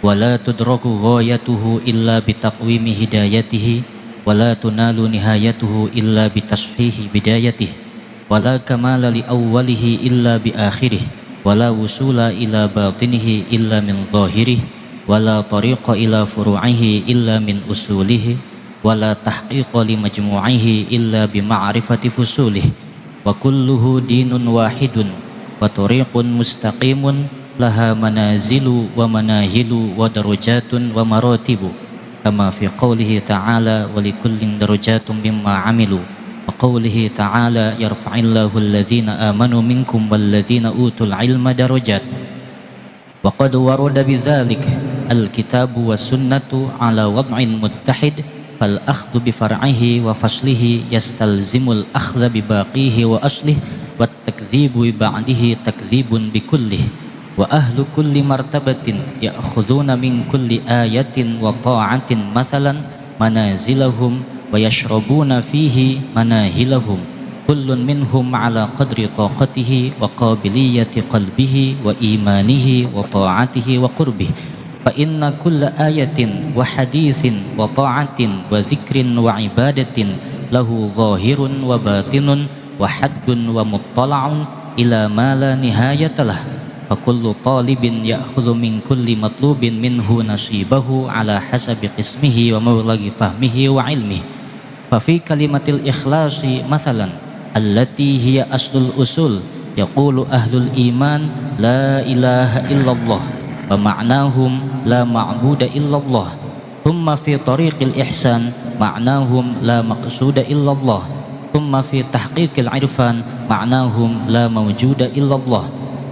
wa la tudraku ghayatuhu illa bitaqwimi hidayatihi, wa la tunalu nihayatuhu illa bitashihi bidayatihi, wa la kamala li awwalihi illa bi akhirih, wa la wusula ila batinihi illa min zahirih, wala tariqa ila furu'ihi illa min usulihi, wala tahqiqa li majmu'ihi illa bi ma'rifati fusulihi, wa kulluhu dinun wahidun wa tariqun mustaqimun laha manazilu wa manahilu wa darajatun wa maratibu, kama fi qawlihi ta'ala wa likullin darajatun mimma amilu, wa qawlihi ta'ala yarfa'illahu alladhina amanu minkum walladhina utul ilma darajat. Wa qad warada bidzalik al-kitabu was sunnatu ala wad'in muttahid, fal akhdhu bi far'ihi wa faslihi yastalzimul akhdha bi baqihi wa aslihi, wat takdzibu bi ba'dihi takdzibun bi kullihi, wa ahlu kulli martabatin ya'khuduna min kulli ayatin wa ta'atin mathalan manazilahum wa yashrabuna fihi manahilahum kullun minhum ala qadri taqatihi wa qabiliyati qalbihi wa imanihi wa ta'atihi wa qurbihi fa inna kulla ayatin wa hadithin wa ta'atin wa zikrin wa ibadatin lahu zahirun wa batinun wa haddun wa muttala'un ila ma la nihayatalah fa kullu talibin ya'khudhu min kulli matlubin minhu nasibahu ala hasabi qismihi wa mawlagi fahmihi wa ilmihi fa fi kalimatil ikhlasi mathalan allati hiya aslul usul yaqulu ahlul iman la ilaha illallah wa ma'nahum la ma'buda illallah thumma fi tariqil ihsan ma'nahum la maqsuda illallah thumma fi tahqiqil irfan ma'nahum la mawjuda illallah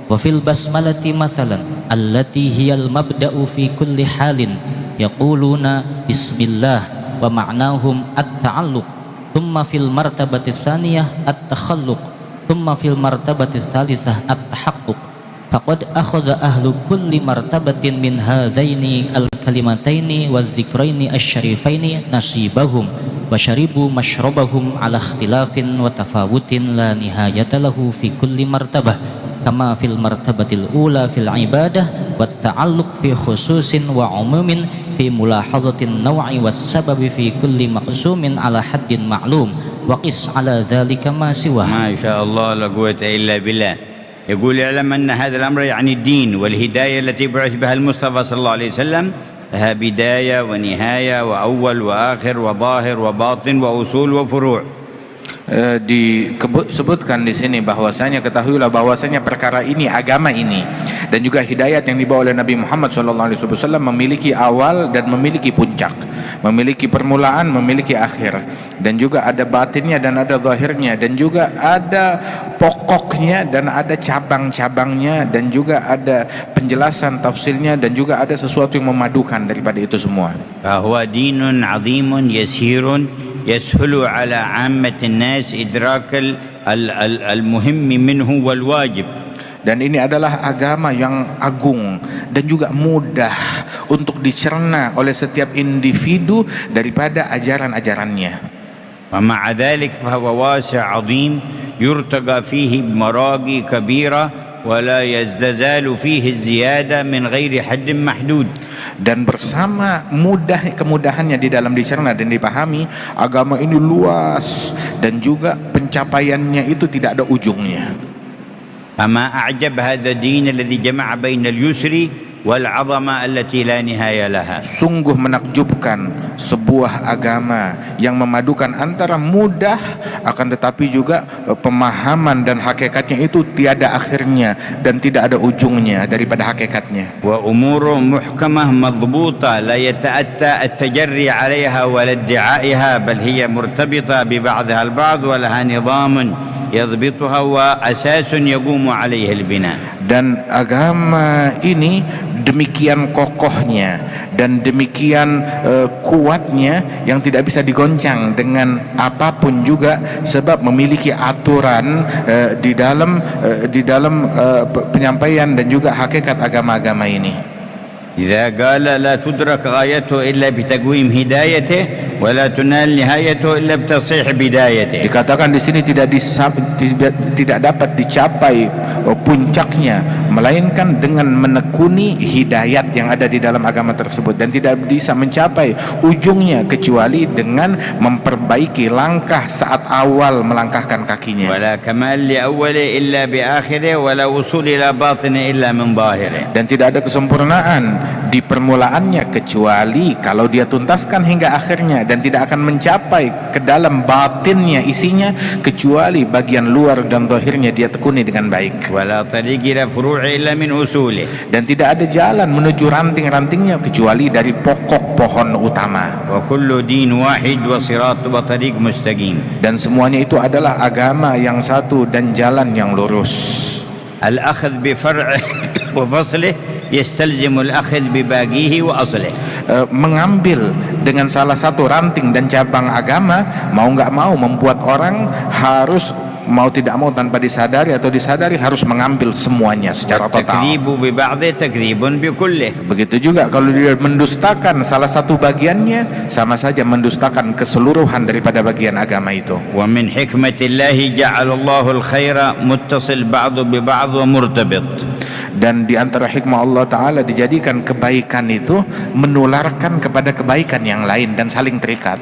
wa fil basmalati mathalan allati hiyal mabda'u fi kulli halin yaquluna bismillah wa ma'nahum at-ta'alluq thumma fil martabati tsaniyah at-takhalluq thumma fil martabati tsalitsah at-tahaqquq faqad akhadha ahlu kulli martabatin min hadzaini al-kalimataini wadh-dhikraini asy-syarifaini nasibahum wa syaribu masyrabahum ala ikhtilafin wa tafawutin la nihayata lahu fi kulli martabah kama fil martabatil ula fil ibadah wat ta'alluq fi khususin wa umumin fi mulahadhatin naw'i was sababi fi kulli maqsumin ala haddin ma'lum wa qis ala dhalika ma siwa. ما شاء الله لا قوة إلا بالله. يقول اعلم أن هذا الأمر يعني الدين والهداية التي بعث بها المصطفى صلى الله عليه وسلم لها بداية ونهاية وأول وآخر وظاهر وباطن وأصول وفروع. Disebutkan di sini bahwasanya ketahuilah bahwasanya perkara ini, agama ini dan juga hidayat yang dibawa oleh Nabi Muhammad SAW memiliki awal dan memiliki puncak, memiliki permulaan, memiliki akhir, dan juga ada batinnya dan ada zahirnya, dan juga ada pokoknya dan ada cabang-cabangnya, dan juga ada penjelasan tafsirnya, dan juga ada sesuatu yang memadukan daripada itu semua. فهو دين عظيم يسير يسهل على عامة الناس إدراك المهم منه والواجب. Dan ini adalah agama yang agung dan juga mudah untuk dicerna oleh setiap individu daripada ajaran-ajarannya. ومع ذلك فهو واسع عظيم يرتقى فيه بمراقي كبيرة ولا يزدزال فيه الزيادة من غير حد محدود. Dan bersama kemudahannya di dalam dicerna dan dipahami, agama ini luas dan juga pencapaiannya itu tidak ada ujungnya. أما أعجب هذا الدين الذي جمع بين اليسر والعظمة التي لا نهاية لها. Sungguh menakjubkan sebuah agama yang memadukan antara mudah akan tetapi juga pemahaman dan hakikatnya itu tiada akhirnya dan tidak ada ujungnya daripada hakikatnya. وأمور محكمة مضبوطة لا يتأتى التجري عليها ولا ادعائها بل هي مرتبطة ببعضها البعض ولها نظام يضبطها وأساس يقوم عليه البناء. Dan agama ini demikian kokohnya dan demikian kuatnya yang tidak bisa digoncang dengan apapun juga, sebab memiliki aturan di dalam penyampaian dan juga hakikat agama-agama ini. إذا قال لا تدرك غايته إلا بتقويم هدايته ولا تنال نهايته إلا بتصحيح بدايته. Dikatakan di sini tidak dapat dicapai puncaknya melainkan dengan menekuni hidayat yang ada di dalam agama tersebut, dan tidak bisa mencapai ujungnya kecuali dengan memperbaiki langkah saat awal melangkahkan kakinya. ولا كمال لأوله إلا بآخره ولا وصول إلى باطنه إلا من ظاهره. Dan tidak ada kesempurnaan di permulaannya kecuali kalau dia tuntaskan hingga akhirnya, dan tidak akan mencapai ke dalam batinnya isinya kecuali bagian luar dan zahirnya dia tekuni dengan baik. ولا طريق إلى فروعه إلا من أصوله. Dan tidak ada jalan menuju ranting-rantingnya kecuali dari pokok pohon utama. وكل دين واحد وصراط وطريق مستقيم. Dan semuanya itu adalah agama yang satu dan jalan yang lurus. الأخذ بفرعه وفصله يستلزم الأخذ بباقيه وأصله. Mengambil dengan salah satu ranting dan cabang agama mau nggak mau membuat orang harus mau tidak mau tanpa disadari atau disadari harus mengambil semuanya secara total. والتكذيب ببعضه تكذيب بكله. Begitu juga kalau dia mendustakan salah satu bagiannya, sama saja mendustakan keseluruhan daripada bagian agama itu. ومن حكمة الله جعل الله الخير متصل بعض ببعض ومرتبط. Dan di antara hikmah Allah Ta'ala dijadikan kebaikan itu menularkan kepada kebaikan yang lain dan saling terikat.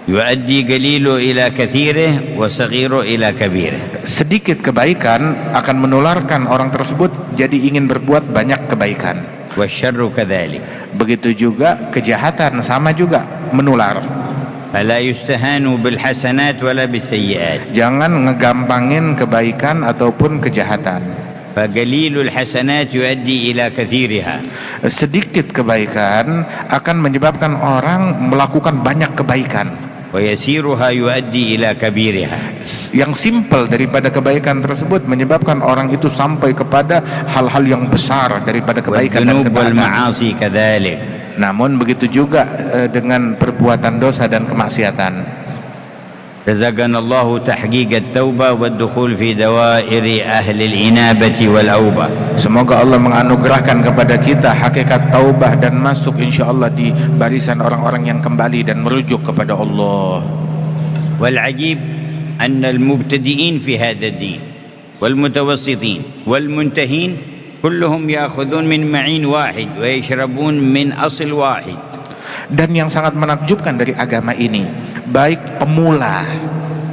يؤدي قليله إلى كثيره وصغيره إلى كبيره. Sedikit kebaikan akan menularkan orang tersebut jadi ingin berbuat banyak kebaikan. والشر كذلك. Begitu juga kejahatan sama juga menular. فلا يستهان بالحسنات ولا بالسيئات. Jangan ngegampangin kebaikan ataupun kejahatan. فقليل الحسنات يؤدي إلى كثيرها. Sedikit kebaikan akan menyebabkan orang melakukan banyak kebaikan. ويسيرها يؤدي إلى كبيرها. Yang simpel daripada kebaikan tersebut menyebabkan orang itu sampai kepada hal-hal yang besar daripada kebaikan dan والذنوب ketaatan. والمعاصي كذلك. Namun begitu juga dengan perbuatan dosa dan kemaksiatan. رزقنا الله تحقيق التوبة والدخول في دوائر أهل الإنابة والأوبة. Semoga Allah menganugerahkan kepada kita hakikat taubah dan masuk insyaallah di barisan orang-orang yang kembali dan merujuk kepada Allah. والعجيب أن المبتدئين في هذا الدين والمتوسطين والمنتهين كلهم يأخذون من معين واحد ويشربون من أصل واحد. Dan yang sangat menakjubkan dari agama ini, baik pemula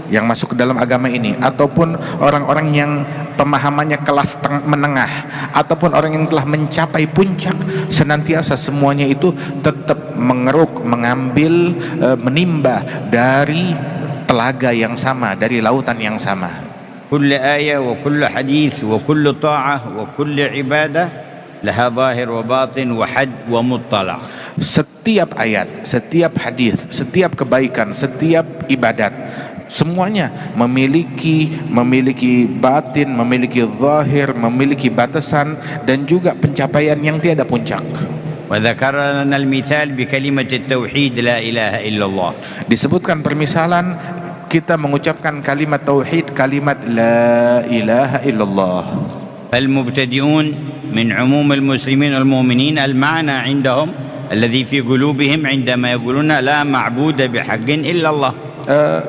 yang masuk ke dalam agama ini ataupun orang-orang yang pemahamannya kelas menengah ataupun orang yang telah mencapai puncak, senantiasa semuanya itu tetap mengeruk, mengambil, menimba dari telaga yang sama, dari lautan yang sama. كل آية وكل حديث وكل طاعة وكل عبادة لها ظاهر وباطن وحد ومطلع. Setiap ayat, setiap hadis, setiap kebaikan, setiap ibadat, semuanya memiliki batin, memiliki zahir, memiliki batasan dan juga pencapaian yang tiada puncak. وذكر لنا المثال بكلمة التوحيد لا إله إلا الله. Disebutkan permisalan kita mengucapkan kalimat tauhid, kalimat la ilaha illallah. فالمبتدئون من عموم المسلمين والمؤمنين المعنى عندهم الذي في قلوبهم عندما يقولون لا معبود بحق إلا الله.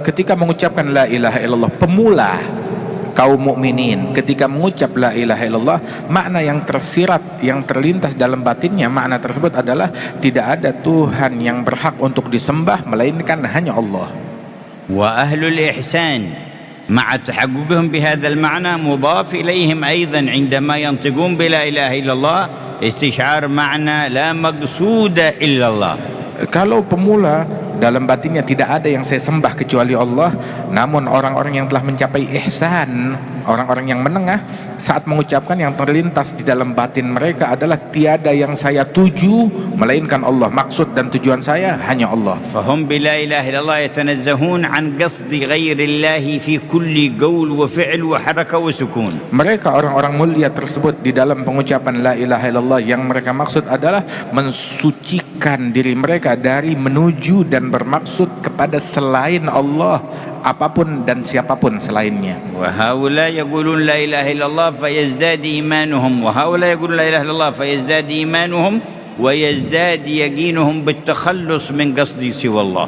Ketika mengucapkan la ilaha illallah, pemula kaum mukminin ketika mengucap la ilaha illallah, makna yang tersirat, yang terlintas dalam batinnya, makna tersebut adalah tidak ada Tuhan yang berhak untuk disembah melainkan hanya Allah. وأهل الإحسان مع تحققهم بهذا المعنى مضاف إليهم أيضا عندما ينطقون بلا إله إلا الله استشعار معنى لا مقصود إلا الله. Kalau pemula dalam batinnya tidak ada yang saya sembah kecuali Allah, namun orang-orang yang telah mencapai ihsan, orang-orang yang menengah, saat mengucapkan yang terlintas di dalam batin mereka adalah tiada yang saya tuju melainkan Allah, maksud dan tujuan saya hanya Allah. فهم بلا إله إلا الله يتنزهون عن قصد غير الله في كل قول وفعل وحركة وسكون. Mereka orang-orang mulia tersebut di dalam pengucapan la ilaha illallah yang mereka maksud adalah mensucikan diri mereka dari menuju dan bermaksud kepada selain Allah, apapun dan siapapun selainnya. وهؤلاء يقولون لا إله إلا الله فيزداد إيمانهم وهؤلاء يقولون لا إله إلا الله فيزداد إيمانهم ويزداد يقينهم بالتخلص من قصد سوى الله.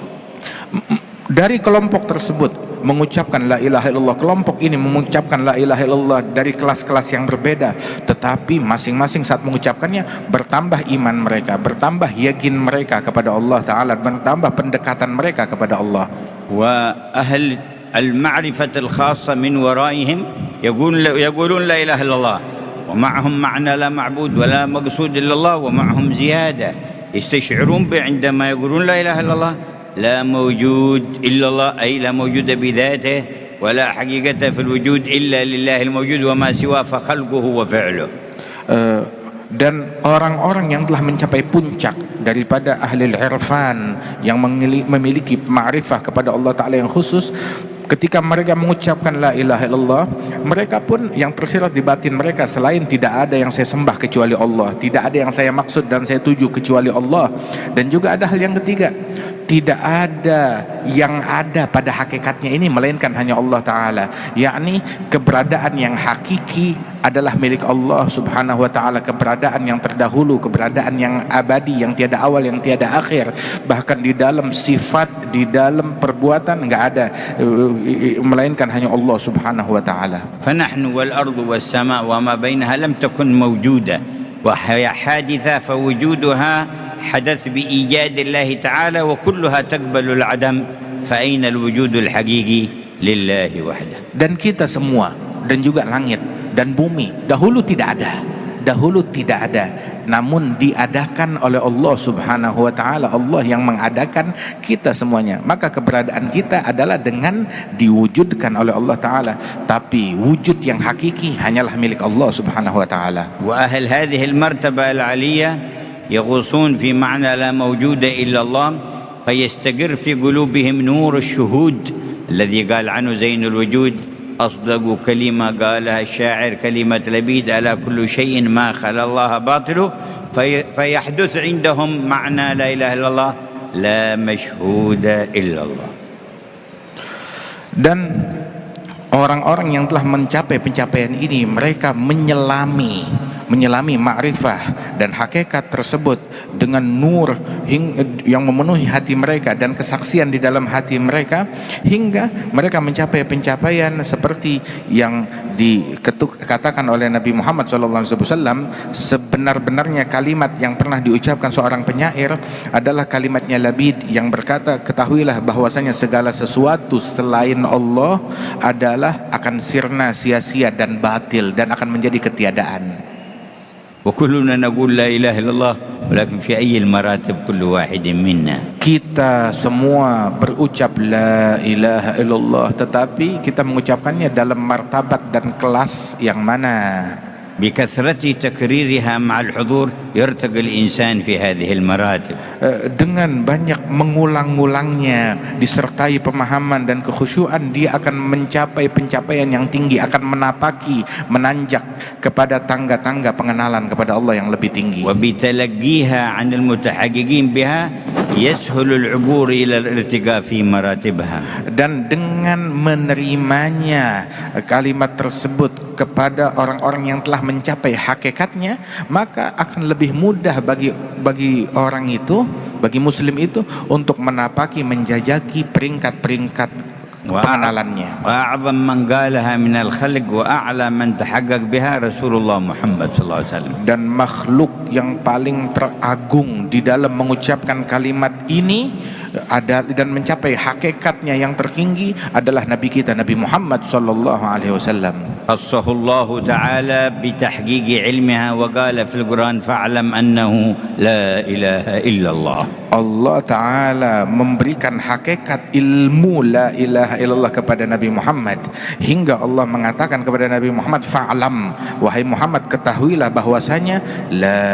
Dari kelompok tersebut mengucapkan la ilaha illallah, kelompok ini mengucapkan la ilaha illallah dari kelas-kelas yang berbeda, tetapi masing-masing saat mengucapkannya bertambah iman mereka, bertambah yakin mereka kepada Allah Ta'ala, bertambah pendekatan mereka kepada Allah. وأهل المعرفة الخاصة من ورائهم يقولون لا إله إلا الله ومعهم معنى لا معبود ولا مقصود إلا الله ومعهم زيادة يستشعرون عندما يقولون لا إله إلا الله لا موجود إلا الله أي لا موجود بذاته ولا حقيقة في الوجود إلا لله الموجود وما سواه فخلقه وفعله. Dan orang-orang yang telah mencapai puncak daripada ahli irfan yang memiliki ma'rifah kepada Allah Ta'ala yang khusus, ketika mereka mengucapkan la ilaha illallah, mereka pun yang tersirat di batin mereka selain tidak ada yang saya sembah kecuali Allah, tidak ada yang saya maksud dan saya tuju kecuali Allah. Dan juga ada hal yang ketiga, tidak ada yang ada pada hakikatnya ini melainkan hanya Allah Ta'ala, yakni keberadaan yang hakiki adalah milik Allah Subhanahu wa Ta'ala, keberadaan yang terdahulu, keberadaan yang abadi, yang tiada awal, yang tiada akhir. Bahkan di dalam sifat, di dalam perbuatan enggak ada melainkan hanya Allah Subhanahu wa Ta'ala. فنحن والأرض والسماء وما بينها لم تكن موجودة وهي حادثة، فوجودها حدث بإيجاد الله تعالى وكلها تقبل العدم، فأين الوجود الحقيقي لله وحده. Dan kita semua, dan juga langit dan bumi dahulu tidak ada, namun diadakan oleh Allah Subhanahu wa Ta'ala. Allah yang mengadakan kita semuanya, maka keberadaan kita adalah dengan diwujudkan oleh Allah Ta'ala, tapi wujud yang hakiki hanyalah milik Allah Subhanahu wa Ta'ala. وأهل هذه المرتبة العالية يغوصون في معنى لا موجود إلا الله، فيستقر في قلوبهم نور الشهود الذي قال عنه زين الوجود: أصدق كلمة قالها الشاعر كلمة لبيد: ألا كل شيء ما خلا الله باطل. فيحدث عندهم معنى لا إله إلا الله، لا مشهود إلا الله. Dan orang-orang yang telah mencapai pencapaian ini, mereka menyelami ma'rifah dan hakikat tersebut dengan nur yang memenuhi hati mereka dan kesaksian di dalam hati mereka, hingga mereka mencapai pencapaian seperti yang dikatakan oleh Nabi Muhammad SAW. Sebenar-benarnya kalimat yang pernah diucapkan seorang penyair adalah kalimatnya Labid yang berkata, ketahuilah bahwasanya segala sesuatu selain Allah adalah akan sirna, sia-sia dan batil, dan akan menjadi ketiadaan. وكلنا نقول لا إله إلا الله، ولكن في أي المراتب كل واحد منا. Kita semua berucap la ilaha illallah, tetapi kita mengucapkannya dalam martabat dan kelas yang mana? بكثرة تكريرها مع الحضور يرتقي الإنسان في هذه المراتب. Dengan banyak mengulang-ulangnya disertai pemahaman dan kekhusyuan, dia akan mencapai pencapaian yang tinggi, akan menapaki, menanjak kepada tangga-tangga pengenalan kepada Allah yang lebih tinggi. وبتلقيها عن المتحققين بها يسهل العبور إلى الارتقاء في مراتبها. Dan dengan menerimanya kalimat tersebut kepada orang-orang yang telah mencapai hakikatnya, maka akan lebih mudah bagi orang itu, bagi muslim itu, untuk menapaki, menjajaki peringkat-peringkat pengenalannya. وأعظم من قالها من الخلق وأعلى من تحقق بها رسول الله محمد صلى الله عليه وسلم. Dan makhluk yang paling teragung di dalam mengucapkan kalimat ini dan mencapai hakikatnya yang tertinggi adalah Nabi kita, Nabi Muhammad sallallahu alaihi wasallam. خصه الله تعالى بتحقيق علمها وقال في القرآن فاعلم أنه لا إله إلا الله. Allah Ta'ala memberikan hakikat ilmu la ilaha illallah kepada Nabi Muhammad, hingga Allah mengatakan kepada Nabi Muhammad, fa'lam, wahai Muhammad ketahuilah bahwasanya la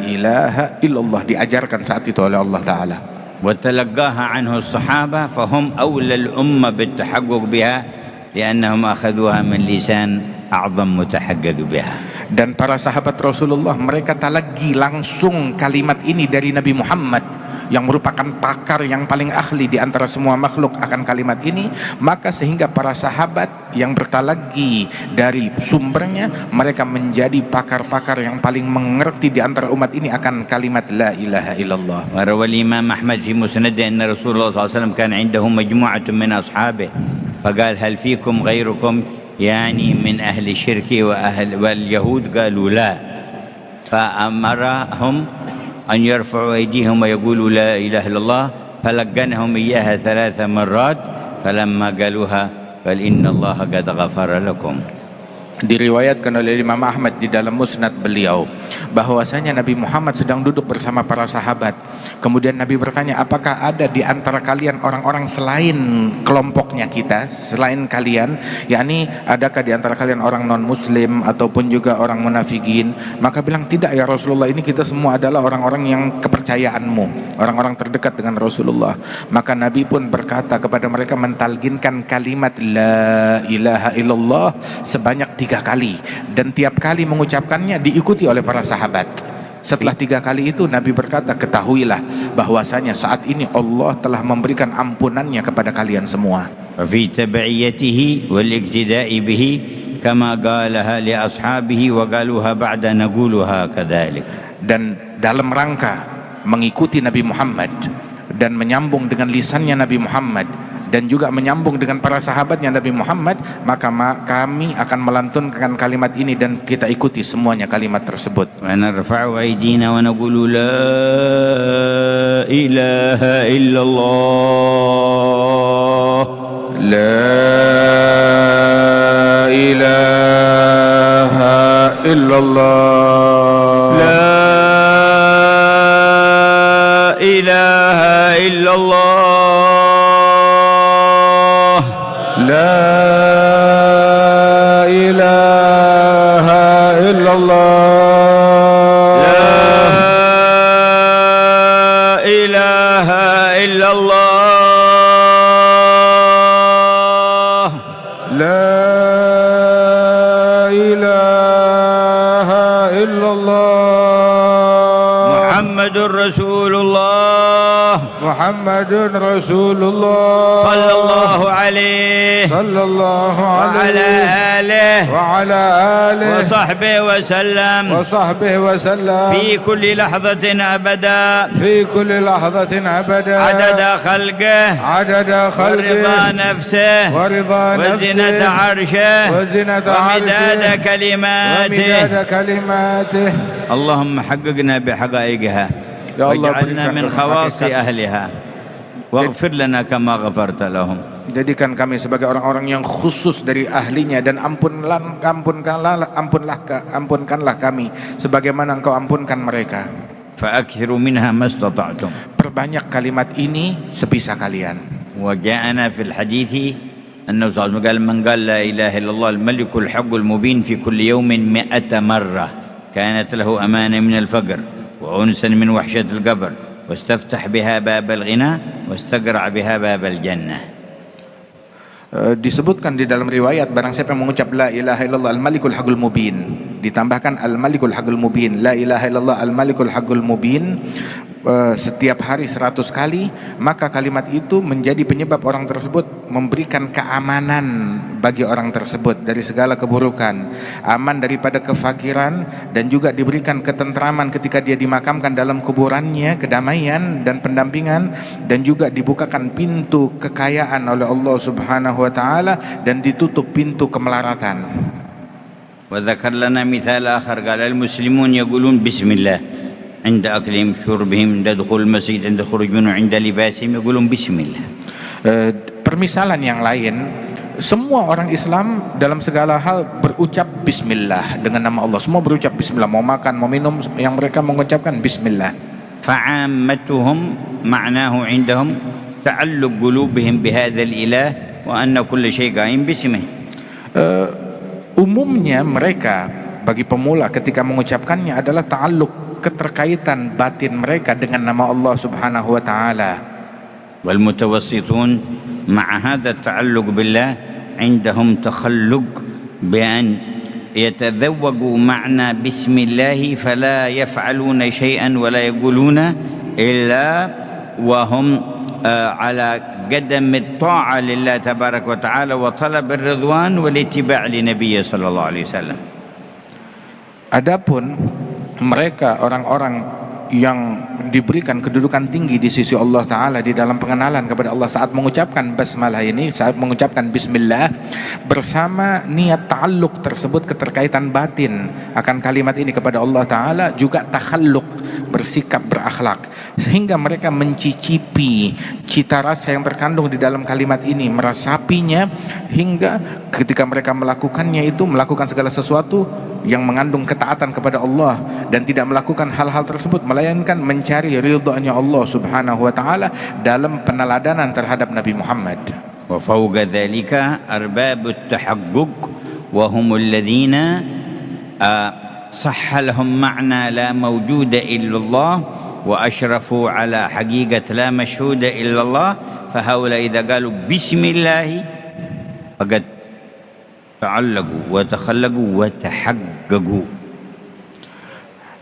ilaha illallah, diajarkan saat itu oleh Allah Ta'ala. وتلقاها عنه الصحابة فهم أولى الأمة بالتحقق بها لأنهم أخذوها من لسان أعظم متحقق بها. Dan para sahabat Rasulullah, mereka talaqi langsung kalimat ini dari Nabi Muhammad yang merupakan pakar yang paling ahli di antara semua makhluk akan kalimat ini, maka sehingga para sahabat yang bertalaqi dari sumbernya, mereka menjadi pakar-pakar yang paling mengerti di antara umat ini akan kalimat la ilaha illallah. وروى الإمام أحمد في مسنده أن رسول الله صلى الله عليه وسلم كان عنده مجموعة من أصحابه فقال هل فيكم غيركم يعني من أهل الشرك واليهود قالوا لا، فأمرهم أن يرفعوا أيديهم ويقولوا لا إله إلا الله، فلقنهم إياها 3 مرات، فلما قالوها قال إن الله قد غفر لكم. Diriwayatkan oleh Imam Ahmad di dalam musnad beliau bahwasanya Nabi Muhammad sedang duduk bersama para sahabat. Kemudian Nabi bertanya, apakah ada di antara kalian orang-orang selain kelompoknya kita, selain kalian, yakni adakah di antara kalian orang non muslim ataupun juga orang munafikin? Maka bilang, tidak ya Rasulullah, ini kita semua adalah orang-orang yang kepercayaanmu, orang-orang terdekat dengan Rasulullah. Maka Nabi pun berkata kepada mereka, mentalginkan kalimat la ilaha illallah sebanyak 3 kali, dan tiap kali mengucapkannya diikuti oleh para sahabat Setelah 3 kali itu Nabi berkata, ketahuilah bahwasanya saat ini Allah telah memberikan ampunannya kepada kalian semua. وفي تبعيته والاقتداء به كما قالها لأصحابه وقالوها بعد نقولها كذلك. Dan dalam rangka mengikuti Nabi Muhammad dan menyambung dengan lisannya Nabi Muhammad dan juga menyambung dengan para sahabatnya Nabi Muhammad, maka kami akan melantunkan kalimat ini dan kita ikuti semuanya kalimat tersebut. ونرفع أيدينا ونقول لا إله إلا الله لا إله إلا الله لا إله إلا الله لا إله إلا الله لا إله إلا الله لا إله إلا الله محمد رسول الله محمد رسول الله صلى الله عليه صلى الله وعلى عليه آله وعلى آله وصحبه وسلم وصحبه وسلم في كل لحظة أبدا في كل لحظة أبدا عدد خلقه عدد ورضا خلقه نفسه ورضا وزنة نفسه عرشه وزنة ومداد عرشه كلماته ومداد كلماته. اللهم حققنا بحقائقها يا الله واجعلنا berikan من kami خواص hakikat. أهلها واغفر لنا كما غفرت لهم. Jadikan kami sebagai orang-orang yang khusus dari ahlinya dan ampunkanlah kami sebagaimana Engkau ampunkan mereka. فأكثروا منها ما استطعتم. Perbanyak kalimat ini sebisa kalian. وجاءنا في الحديث أنه صلى الله عليه وسلم قال من قال لا إله إلا الله الملك الحق المبين في كل يوم 100 مرة كانت له أمانة من الفقر وأنسا من وحشة القبر واستفتح بها باب الغنى واستقرع بها باب الجنة. Disebutkan di dalam riwayat, barang siapa yang mengucap la ilaha illallah al-malikul haqqul mubin, ditambahkan al-malikul haqqul mubin, la ilaha illallah al-malikul haqqul mubin, setiap hari 100 kali, maka kalimat itu menjadi penyebab orang tersebut memberikan keamanan bagi orang tersebut dari segala keburukan, aman daripada kefakiran, dan juga diberikan ketentraman ketika dia dimakamkan dalam kuburannya, kedamaian dan pendampingan, dan juga dibukakan pintu kekayaan oleh Allah Subhanahu wa taala dan ditutup pintu kemelaratan. وذكر لنا مثال آخر قال المسلمون يقولون بسم الله عند أكلهم شربهم عند دخول المسجد عند خروج منه عند لباسهم يقولون بسم الله. Permisalan yang lain, semua orang Islam dalam segala hal berucap bismillah dengan nama Allah. Semua berucap bismillah, mau makan, mau minum, yang mereka mengucapkan bismillah. فعامتهم معناه عندهم تعلق قلوبهم بهذا الإله وأن كل شيء قائم باسمه. Umumnya mereka bagi pemula ketika mengucapkannya adalah ta'alluq, keterkaitan batin mereka dengan nama Allah Subhanahu wa taala. والمتوسطون مع هذا التعلق بالله عندهم تخلق بأن يتذوقوا معنى بسم الله فلا يفعلون شيئا ولا يقولون إلا وهم على قدم الطاعة لله تبارك وتعالى وطلب الرضوان والاتباع لنبيه صلى الله عليه وسلم. Adapun mereka orang-orang yang diberikan kedudukan tinggi di sisi Allah Ta'ala di dalam pengenalan kepada Allah saat mengucapkan basmalah ini, saat mengucapkan bismillah, bersama niat ta'alluq tersebut, keterkaitan batin akan kalimat ini kepada Allah Ta'ala, juga takhalluq, bersikap berakhlak, sehingga mereka mencicipi cita rasa yang terkandung di dalam kalimat ini, merasapinya, hingga ketika mereka melakukannya itu melakukan segala sesuatu yang mengandung ketaatan kepada Allah dan tidak melakukan hal-hal tersebut melainkan mencari ridha-Nya Allah Subhanahu wa taala dalam peneladanan terhadap Nabi Muhammad. وفوق ذلك أرباب التحقق وهم الذين صح لهم معنى لا موجود إلا الله وأشرفوا على حقيقة لا مشهود إلا الله، فهؤلاء إذا قالوا بسم الله فقد تعلقوا وتخلقوا وتحققوا.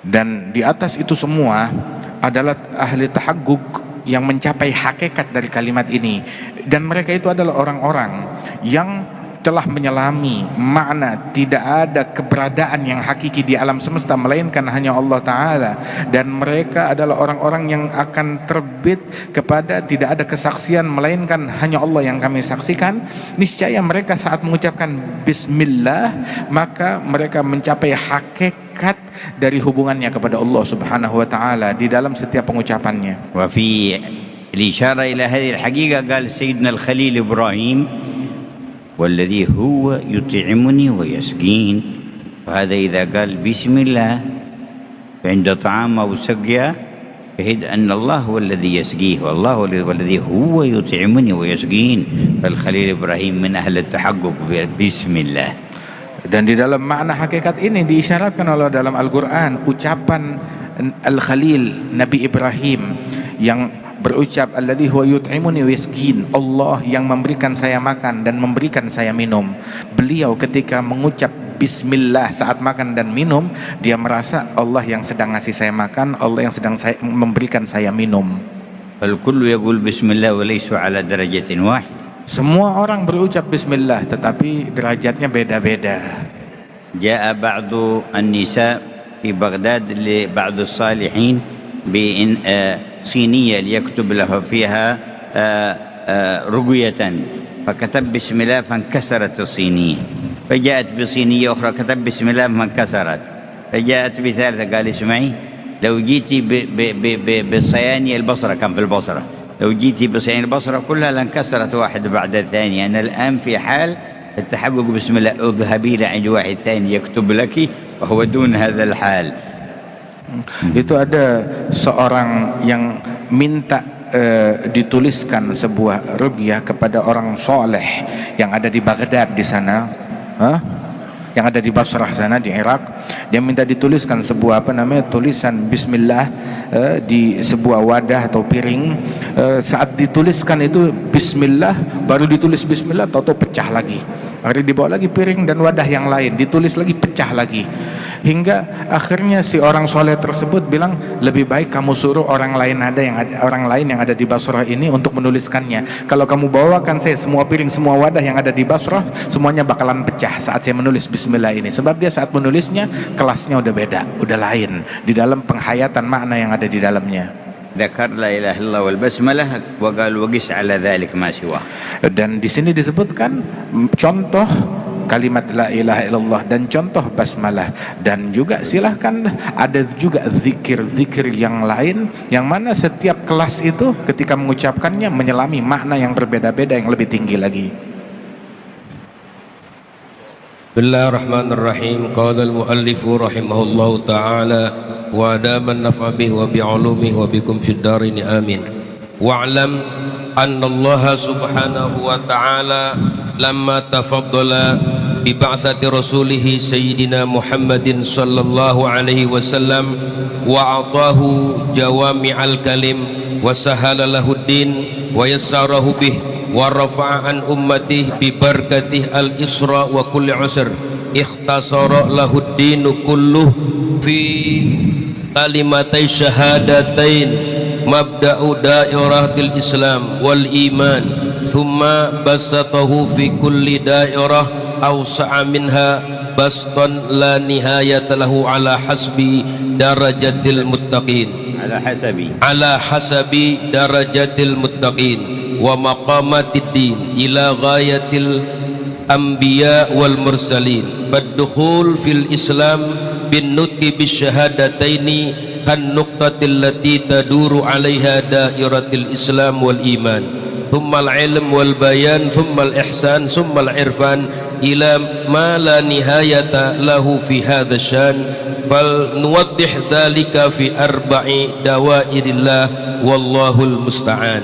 Dan di atas itu semua adalah ahli tahagguk yang mencapai hakikat dari kalimat ini, dan mereka itu adalah orang-orang yang telah menyelami makna tidak ada keberadaan yang hakiki di alam semesta melainkan hanya Allah Ta'ala, dan mereka adalah orang-orang yang akan terbit kepada tidak ada kesaksian melainkan hanya Allah yang kami saksikan. Niscaya mereka saat mengucapkan bismillah maka mereka mencapai hakikat dari hubungannya kepada Allah Subhanahu wa Ta'ala di dalam setiap pengucapannya. وفي الإشارة إلى هذه الحقيقة قال سيدنا الخليل إبراهيم والذي هو يطعمني ويسقين. وهذا إذا قال بسم الله عند طعام أو سقيا شهد أن الله هو الذي يسقيه والله والذي هو يطعمني ويسقين. فالخليل إبراهيم من أهل التحقق بسم الله. Dan di dalam makna hakikat ini diisyaratkan oleh dalam Al-Quran ucapan Al-Khalil Nabi Ibrahim yang berucap alladzi huwa yut'imuni wa yasqin, Allah yang memberikan saya makan dan memberikan saya minum. Beliau ketika mengucap bismillah saat makan dan minum, dia merasa Allah yang sedang ngasih saya makan, Allah yang sedang memberikan saya minum. فالكل يقول بسم الله وليس على درجة واحدة. Semua orang berucap bismillah tetapi derajatnya beda-beda. جاء بعض النساء في بغداد لبعض الصالحين بإن صينية ليكتب له فيها رقية، فكتب بسم الله فانكسرت الصينية، فجاءت بصينية أخرى كتب بسم الله فانكسرت، فجاءت بثالثة قال اسمعي لو جيتي بصياني البصرة، كان في البصرة، لو جيتي بصياني البصرة كلها لانكسرت واحدة بعد الثانية. أنا الآن في حال التحقق بسم الله، اذهبي لعند واحد ثاني يكتب لك وهو دون هذا الحال. Itu ada seorang yang minta dituliskan sebuah ruqyah kepada orang soleh yang ada di Baghdad di sana, yang ada di Basrah sana di Irak. Dia minta dituliskan sebuah tulisan bismillah di sebuah wadah atau piring. Saat dituliskan itu bismillah, baru ditulis bismillah, tahu-tahu pecah lagi. Hari dibawa lagi piring dan wadah yang lain, ditulis lagi, pecah lagi. Hingga akhirnya si orang soleh tersebut bilang, lebih baik kamu suruh orang lain yang ada di Basrah ini untuk menuliskannya. Kalau kamu bawakan saya semua piring, semua wadah yang ada di Basrah, semuanya bakalan pecah saat saya menulis bismillah ini. Sebab dia saat menulisnya kelasnya udah beda, udah lain di dalam penghayatan makna yang ada di dalamnya. ذكر لا إله إلا الله والبسملة وقال وقس على ذلك ما سواه. Dan di sini disebutkan contoh kalimat la ilaha illallah dan contoh basmalah, dan juga silahkan ada juga zikir-zikir yang lain yang mana setiap kelas itu ketika mengucapkannya menyelami makna yang berbeda-beda yang lebih tinggi lagi. Bismillahirrahmanirrahim. Qala al-muallifu rahimahullahu ta'ala wa adaman naf'a bihi wa bi'ulumihi wa bikum fid darin amin. Wa'lam anna Allah subhanahu wa ta'ala lamma tafaddala bi ba'tsati rasulih sayyidina Muhammadin sallallahu alaihi wasallam wa atahu jawami'al kalim wa sahala lahu ad-din wa yassarahu bih wa rafa'a an ummatihi bi barakatihi al-isra wa kulli usr ikhtasara lahu ad-din kulluh fi kalimatai syahadatain mabda'u dairatil islam wal iman thumma basatahu fi kulli dairah awsa'a minha bastan la nihayata lahu ala hasbi darajatil muttaqin ala hasabi darajatil muttaqin wa maqamatid din ila ghayatil anbiya wal mursalin fad-dukhul fil islam bin nutqi bisyahadataini kan nuqtatil lati taduru 'alaiha dairatil islam wal iman thumma al-ilm wal bayan thumma al-ihsan thumma al-irfan ila ma la nihayata lahu fi hadha syan fal nuwaddih dhalika fi arba'i dawairillah wallahul musta'an.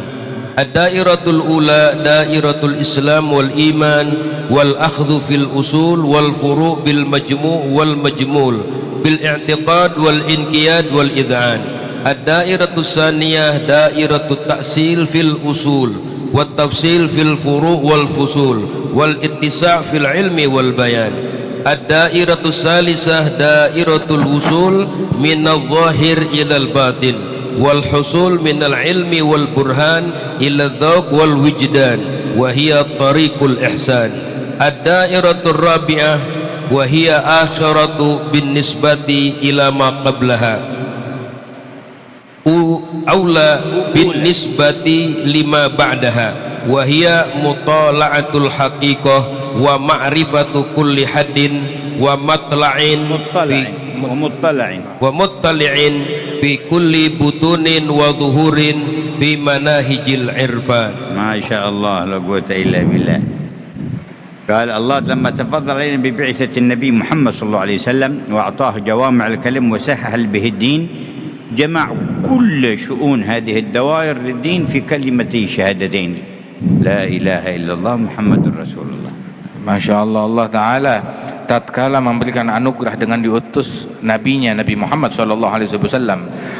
Ad-dairatul ula dairatul islam wal iman wal akhdhu fil usul wal furu' bil majmu' wal majmul bil i'tiqad wal inqiyad wal id'an. Ad-dairatus saniyah dairatul ta'sil fil usul wat tafsil fil furu' wal fusul wal ittisa' fil ilmi wal bayan. Ad-dairatus salisah dairatul usul minal zahir ilal batin wal husul minal ilmi wal burhan ila dzauq wal wijdan wa hiya tariqul ihsan. Ad-dairatur rabi'ah wa hiya akhiratu bin nisbati ila ma qablaha aula bin nisbati lima ba'daha wa hiya mutala'atul haqiqah wa ma'rifatu kulli haddin wa matla'in wa muttali'in fi kulli butunin wa zuhurin fi manahijil irfan. ما شاء الله لا قوة إلا بالله. قال الله لما تفضل علينا ببعثة النبي محمد صلى الله عليه وسلم وأعطاه جوامع الكلم وسهل به الدين، جمع كل شؤون هذه الدوائر للدين في كلمتي شهادتين لا إله إلا الله محمد رسول الله. Masya Allah, Allah Ta'ala tatkala memberikan anugerah dengan diutus nabinya Nabi Muhammad SAW,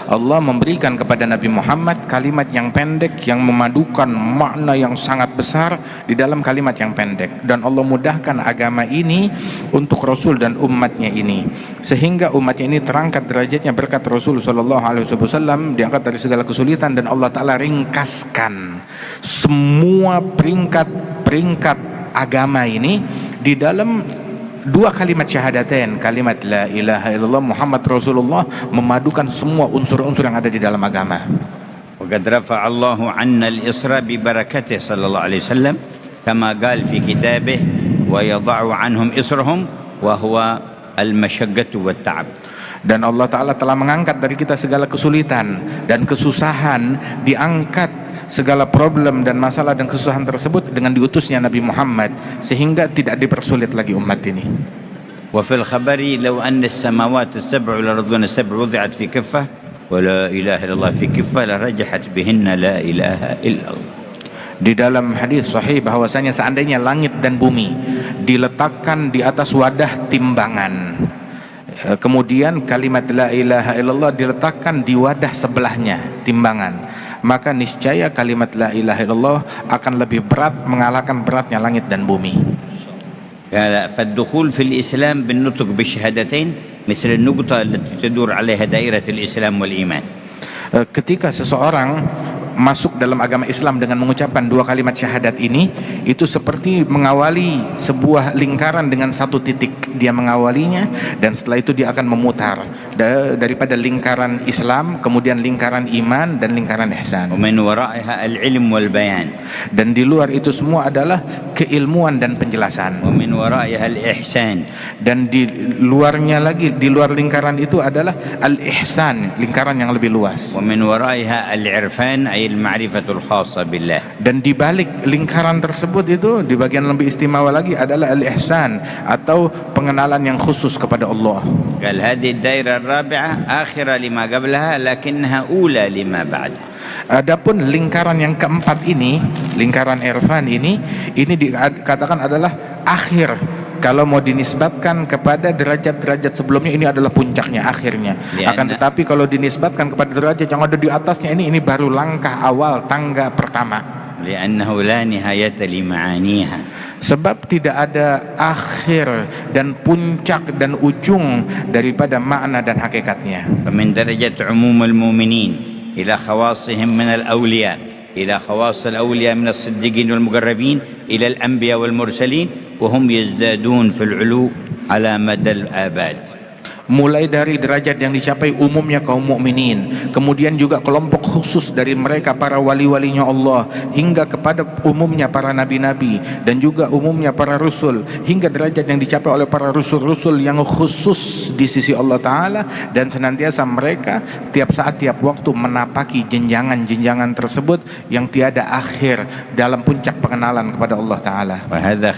Allah memberikan kepada Nabi Muhammad kalimat yang pendek yang memadukan makna yang sangat besar di dalam kalimat yang pendek, dan Allah mudahkan agama ini untuk Rasul dan umatnya ini, sehingga umatnya ini terangkat derajatnya berkat Rasul SAW, diangkat dari segala kesulitan, dan Allah Ta'ala ringkaskan semua peringkat agama ini di dalam dua kalimat syahadatain, kalimat la ilaha illallah Muhammad Rasulullah, memadukan semua unsur-unsur yang ada di dalam agama. وقد رفع الله عنا الإسراء ببركته صلى الله عليه وسلم كما قال في كتابه ويضع عنهم إسرهم وهو المشقة والتعب. Dan Allah Ta'ala telah mengangkat dari kita segala kesulitan dan kesusahan, diangkat segala problem dan masalah dan kesusahan tersebut dengan diutusnya Nabi Muhammad, sehingga tidak dipersulit lagi umat ini. وفي الخبر لو أن السماوات السبع والأرضون السبع وضعت في كفة ولا إله إلا الله في كفة لرجحت بهن لا إله إلا الله. Di dalam hadis sahih bahwasanya seandainya langit dan bumi diletakkan di atas wadah timbangan, kemudian kalimat la ilaha illallah diletakkan di wadah sebelahnya timbangan, maka niscaya kalimat la ilaha illallah akan lebih berat mengalahkan beratnya langit dan bumi. فالدخول في الإسلام بالنطق بالشهادتين مثل النقطة التي تدور عليها دائرة الإسلام والإيمان. Ketika seseorang masuk dalam agama Islam dengan mengucapkan dua kalimat syahadat ini, itu seperti mengawali sebuah lingkaran dengan satu titik. Dia mengawalinya, dan setelah itu dia akan memutar daripada lingkaran Islam, kemudian lingkaran iman, dan lingkaran ihsan. ومن ورائها العلم والبيان. Dan di luar itu semua adalah keilmuan dan penjelasan. ومن ورائها الإحسان. Dan di luarnya lagi, di luar lingkaran itu adalah al-ihsan, lingkaran yang lebih luas. ومن ورائها العرفان أي المعرفة الخاصة بالله. Dan di balik lingkaran tersebut itu, di bagian lebih istimewa lagi adalah al-ihsan, atau pengenalan yang khusus kepada Allah. قال هذه الدائرة الرابعة آخرة لما قبلها لكنها أولى لما بعدها. Adapun lingkaran yang keempat ini, lingkaran irfan ini dikatakan adalah akhir. Kalau mau dinisbatkan kepada derajat-derajat sebelumnya, ini adalah puncaknya, akhirnya. Akan tetapi kalau dinisbatkan kepada derajat yang ada di atasnya, ini baru langkah awal, tangga pertama. لأنه لا نهاية لمعانيها. Sebab tidak ada akhir dan puncak dan ujung daripada makna dan hakikatnya. فمن درجة عموم المؤمنين إلى خواصهم من الأولياء إلى خواص الأولياء من الصديقين والمقربين إلى الأنبياء والمرسلين وهم يزدادون في العلو على مدى الآباد. Mulai dari derajat yang dicapai umumnya kaum mukminin, kemudian juga kelompok khusus dari mereka para wali-walinya Allah, hingga kepada umumnya para nabi-nabi, dan juga umumnya para rasul, hingga derajat yang dicapai oleh para rasul-rasul yang khusus di sisi Allah Ta'ala, dan senantiasa mereka tiap saat tiap waktu menapaki jenjangan-jenjangan tersebut yang tiada akhir dalam puncak pengenalan kepada Allah Ta'ala. وهذا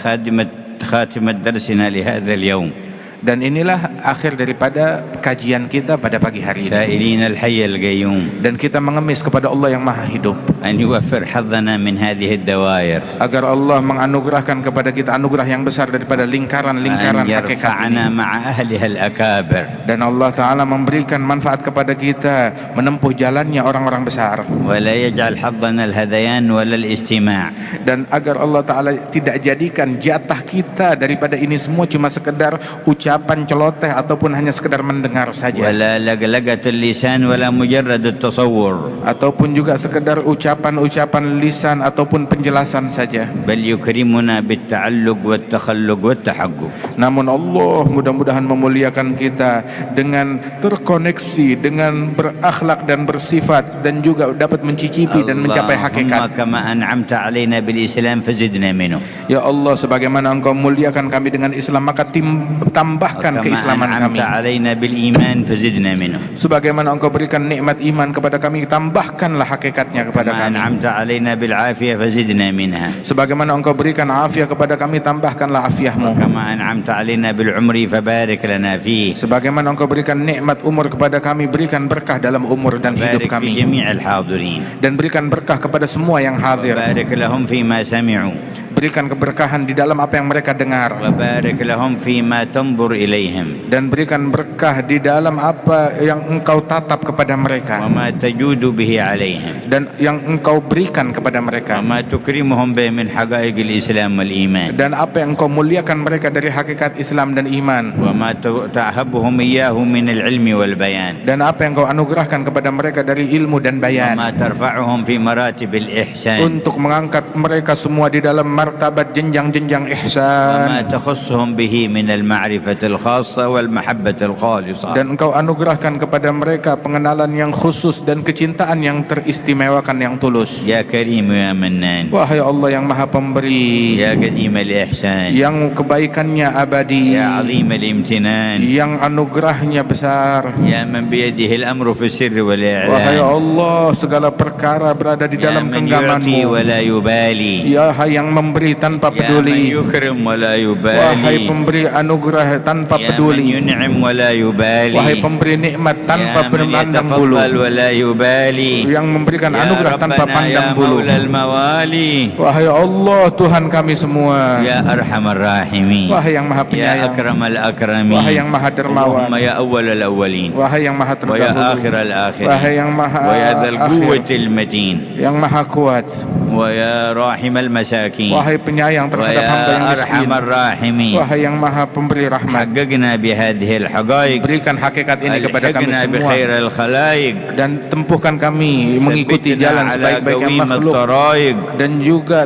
خاتمة درسنا لهذا اليوم. Dan inilah akhir daripada kajian kita pada pagi hari ini. سائلين الحي القيوم Dan kita mengemis kepada Allah yang Maha Hidup أن يوفر حظنا من هذه الدوائر, agar Allah menganugerahkan kepada kita anugerah yang besar daripada lingkaran-lingkaran أن hakikat يرفعنا ini. مع أهلها الأكابر, Dan Allah Ta'ala memberikan manfaat kepada kita menempuh jalannya orang-orang besar. ولا يجعل حظنا الهذيان ولا الاستماع, Dan agar Allah Ta'ala tidak jadikan jatah kita daripada ini semua cuma sekedar ucapan celoteh ataupun hanya sekedar mendengar saja, ولا لقلقة اللسان ولا مجرد التصور, ataupun juga sekedar ucapan-ucapan lisan ataupun penjelasan saja. بل يكرمنا بالتعلق والتخلق والتحقق. Namun Allah mudah-mudahan memuliakan kita dengan terkoneksi, dengan berakhlak dan bersifat, dan juga dapat mencicipi dan mencapai hakikat. اللهم كما أنعمت علينا بالإسلام فزدنا منه, Ya Allah, sebagaimana Engkau muliakan kami dengan Islam, maka tambahkan وكما keislaman أنعمت kami. علينا بالإيمان فزدنا منه, Sebagaimana Engkau berikan nikmat iman kepada kami, tambahkanlah hakikatnya kepada كما kami. أنعمت علينا بالعافية فزدنا منها, Sebagaimana Engkau berikan afiat kepada kami, tambahkanlah afiah-Mu. كما أنعمت علينا بالعمر فبارك لنا فيه, Sebagaimana Engkau berikan nikmat umur kepada kami, berikan berkah dalam umur dan hidup بارك في kami, جميع الحاضرين, dan berikan berkah kepada semua yang hadir. بارك لهم فيما سمعوا, Berikan keberkahan di dalam apa yang mereka dengar, وبارك لهم فيما تنظر إليهم, dan berikan berkah di dalam apa yang Engkau tatap kepada mereka, وما تجود به عليهم, dan yang Engkau berikan kepada mereka, وما تكرمهم به من حقائق الإسلام والإيمان, dan apa yang Engkau muliakan mereka dari hakikat Islam dan iman, وما تعهبهم إياه من العلم والبيان, dan apa yang Engkau anugerahkan kepada mereka dari ilmu dan bayan, وما ترفعهم في مراتب الإحسان, untuk mengangkat mereka semua di dalam martabat jenjang-jenjang وما ihsan, تخصهم به من المعرفة الخاصة والمحبة الخالصة, dan Engkau anugerahkan kepada mereka pengenalan yang khusus dan kecintaan yang teristimewakan yang tulus. يا كريم يا منان, Wahai Allah yang Maha Pemberi, يا قديم الإحسان, yang kebaikannya abadi, يا عظيم الامتنان, yang anugerahnya besar. يا من بيده الأمر في السر Wahai والإعلان, Allah, segala perkara berada di يا dalam من يعطي genggaman-Mu. ولا يبالي, Ya yang memberi tanpa يا من peduli. يكرم ولا Wahai يبالي, pemberi anugerah tanpa يا من peduli. ينعم ولا يبالي, Wahai pemberi nikmat tanpa يا من pandang bulu. يتفضل ولا يبالي, Yang memberikan يا anugerah tanpa ربنا pandang يا bulu. مولى الموالي، Wahai Allah, Tuhan kami semua. يا أرحم الراحمين، Wahai yang Maha يا Penyayang. أكرم الأكرمين، Wahai yang Maha Dermawan. اللهم يا أول الأولين، Wahai yang Maha ويا terdahulu. آخر الآخرين، Wahai yang Maha ويا ذا القوة akhir, المتين، yang Maha kuat. ويا راحم المساكين، Wahai penyayang terhadap hamba yang ويا miskin. أرحم الراحمين، Wahai yang Maha pemberi rahmat. حققنا بهذه الحقائق، Berikan hakikat ini kepada kami ألحقنا semua, بخير الخلائق، dan tempuhkan kami mengikuti ثبتنا jalan على sebaik-baiknya قويم makhluk, الطرائق، dan juga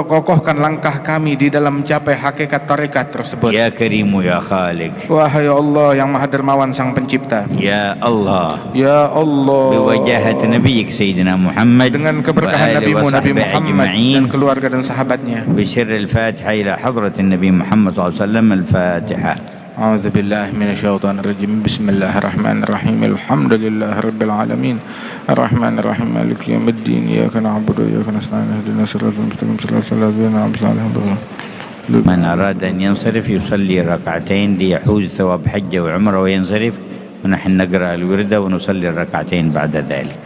kokohkan langkah kami di dalam mencapai hakikat tarekat tersebut. يا كريم يا خالق، Wahai Allah yang Maha Dermawan Sang Pencipta. يا الله، Ya Allah, بوجاهة نبيك سيدنا محمد dengan keberkahan وآله Nabi-Mu Nabi وصحبه Muhammad dan أجمعين، keluarga dan sahabatnya. بسر الفاتحة إلى حضرة النبي محمد صلى الله عليه وسلم. الفاتحة. أعوذ بالله من الشيطان الرجيم. بسم الله الرحمن الرحيم. الحمد لله رب العالمين الرحمن الرحيم مالك يوم الدين إياك نعبد وإياك نستعين اهدنا الصراط المستقيم صراط الذين أنعمت عليهم. من أراد أن ينصرف يصلي ركعتين ليحوز ثواب حجة وعمرة وينصرف، ونحن نقرأ الورد ونصلي الركعتين بعد ذلك.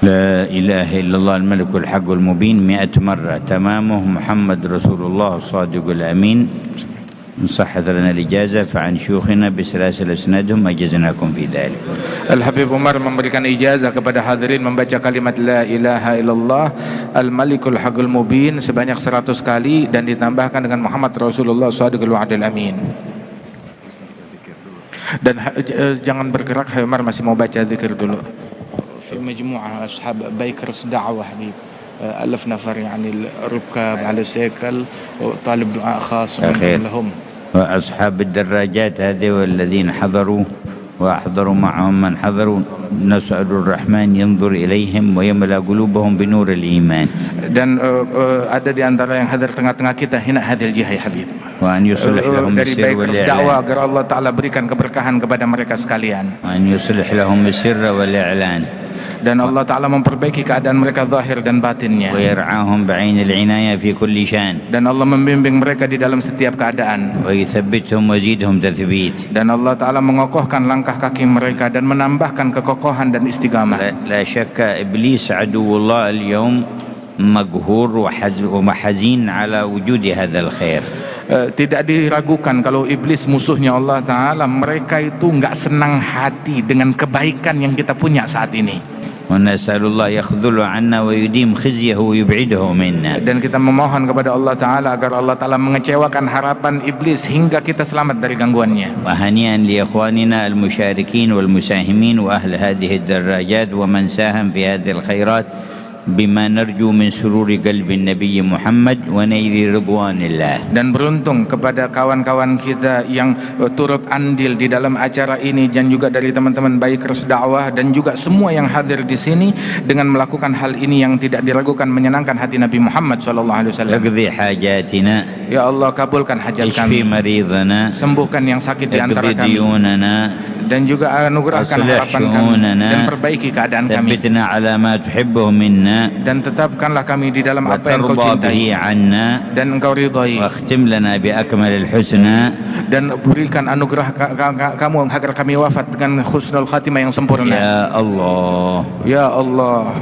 لا إله إلا الله الملك الحق المبين 100 مرة تمامه محمد رسول الله الصادق الأمين. إن صحت لنا الإجازة فعن شيوخنا بسلاسل أسنادهم أجزناكم في ذلك. Al-Habib Umar memberikan ijazah kepada hadirin membaca kalimat La ilaha illallah Al-Malikul Haqqul Mubin sebanyak 100 kali dan ditambahkan dengan Muhammad Rasulullah Shadiqul Wa'dil Amin. Dan jangan bergerak, Habib Umar masih mau baca zikir dulu. Fi majmu'ah ashab Baikers da'wah Habib. 1000 نفر يعني الركاب على السيكل وطالب دعاء خاص لهم. وأصحاب الدراجات هذه والذين حضروا وأحضروا معهم من حضروا نسأل الرحمن ينظر إليهم ويملأ قلوبهم بنور الإيمان. Dan ada di antara yang hadir tengah-tengah kita hina hadil jihai Habib. وأن يصلح لهم Dari السر Baikers dakwah والإعلان. agar Allah Ta'ala berikan keberkahan kepada mereka sekalian. وأن يصلح لهم السر والإعلان. dan Allah Ta'ala memperbaiki keadaan mereka zahir dan batinnya, ويرعاهم بعين العناية في كل شان dan Allah membimbing mereka di dalam setiap keadaan, ويثبتهم ويزيدهم تثبيت. dan Allah Ta'ala mengokohkan langkah kaki mereka dan menambahkan kekokohan dan istiqamah. لا شك إبليس عدو الله اليوم مقهور ومحزين على وجود هذا الخير. Tidak diragukan kalau iblis musuhnya Allah Ta'ala, mereka itu nggak senang hati dengan kebaikan yang kita punya saat ini. ونسأل الله يخذل عنا ويديم خزيه ويبعده منا. Dan kita memohon kepada Allah Ta'ala agar Allah Ta'ala mengecewakan harapan iblis hingga kita selamat dari gangguannya. وهنيئا لإخواننا المشاركين والمساهمين وأهل هذه الدراجات ومن ساهم في هذه الخيرات بما نرجو من سرور قلب النبي محمد ونيل رضوان الله. Dan beruntung kepada kawan-kawan kita yang turut andil di dalam acara ini, dan juga dari teman-teman Bikers Dakwah dan juga semua yang hadir di sini dengan melakukan hal ini yang tidak diragukan menyenangkan hati Nabi Muhammad SAW. اقضي حاجاتنا. Ya Allah, kabulkan hajat اشفي kami, مريضنا. sembuhkan yang sakit di antara اقضي kami, ديوننا. dan juga anugerahkan أصلح harapan kami شؤوننا. dan perbaiki keadaan kami, ثبتنا على ما تحبه منا. dan tetapkanlah kami di dalam apa yang kau وترضى به cintai عنا. dan engkau ridhai, واختم لنا بأكمل الحسنى. dan berikan anugerah kamu agar kami wafat dengan husnul khatimah yang sempurna. يا الله. Ya Allah.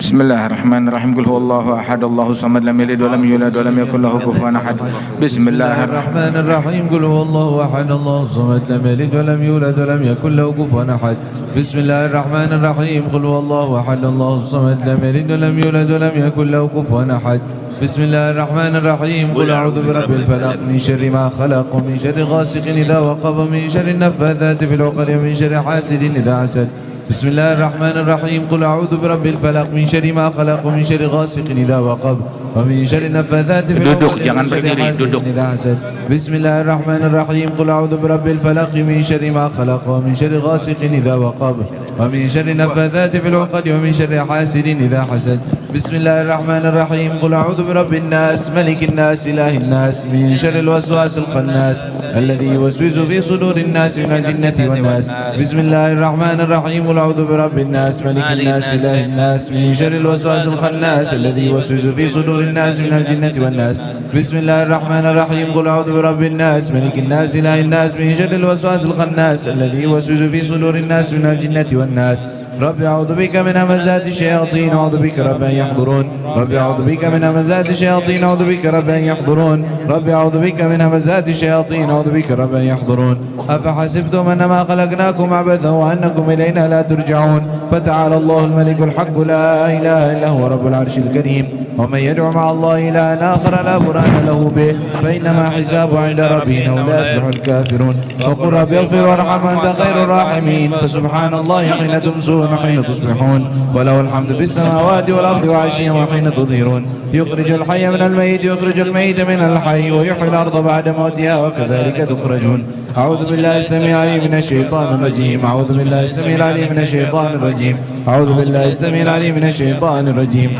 Bismillahirrahmanirrahim. Qul huwallahu ahad, Allahu samad, lam yalid wa lam yulad wa lam yakul lahu kufuwan ahad. Bismillahirrahmanirrahim. الرحمن الرحيم قل هو الله احد الله الصمد لم يلد ولم يولد ولم يكن له كفوا احد. بسم الله الرحمن الرحيم قل هو الله احد الله الصمد لم يلد ولم يولد ولم يكن له كفوا احد. بسم الله الرحمن الرحيم قل اعوذ برب الفلق من شر ما خلق ومن شر غاسق اذا وقب ومن شر النفاثات في العقد ومن شر حاسد اذا حسد. بسم الله الرحمن الرحيم قل أعوذ برب الفلق من شر ما خلق ومن شر غاسق إذا وقب ومن شر النفاثات في العقد ومن شر حاسد إذا حسد. بسم الله الرحمن الرحيم قل أعوذ برب الفلق من شر ما خلق ومن شر غاسق إذا وقب ومن شر النفاثات في العقد ومن شر حاسد إذا حسد. بسم الله الرحمن الرحيم قل أعوذ برب الناس ملك الناس إله الناس من شر الوسواس الخناس الذي يوسوس في صدور الناس من الجنة والناس. بسم الله الرحمن الرحيم قل أعوذ برب الناس ملك الناس إله الناس من شر الوسواس الخناس الذي يوسوس في صدور الناس من الجنة والناس. بسم الله الرحمن الرحيم قل أعوذ برب الناس ملك الناس إله الناس من شر الوسواس الخناس الذي يوسوس في صدور الناس من الجنة والناس. رب أعوذ بك من همزات الشياطين أعوذ بك رب أن يحضرون. رب أعوذ بك من همزات الشياطين أعوذ بك رب أن يحضرون. رب أعوذ بك من همزات الشياطين أعوذ بك رب أن يحضرون. أفحسبتم أنما خلقناكم عبثا وأنكم إلينا لا ترجعون. فتعالى الله الملك الحق لا إله إلا هو رب العرش الكريم. ومن يدعو مع الله إلها آخر لا برهان له به فإنما حسابه عند ربه إنه لا يفلح الكافرون. وقل رب اغفر وارحم وأنت خير الراحمين. فسبحان الله حين تمسون وحين تصبحون وله الحمد في السماوات والأرض وعشيا وحين تظهرون. يخرج الحي من الميت يخرج الميت من الحي ويحيي الأرض بعد موتها وكذلك تخرجون. أعوذ بالله السميع العليم من الشيطان الرجيم. أعوذ بالله السميع العليم من الشيطان الرجيم. أعوذ بالله السميع العليم من الشيطان الرجيم.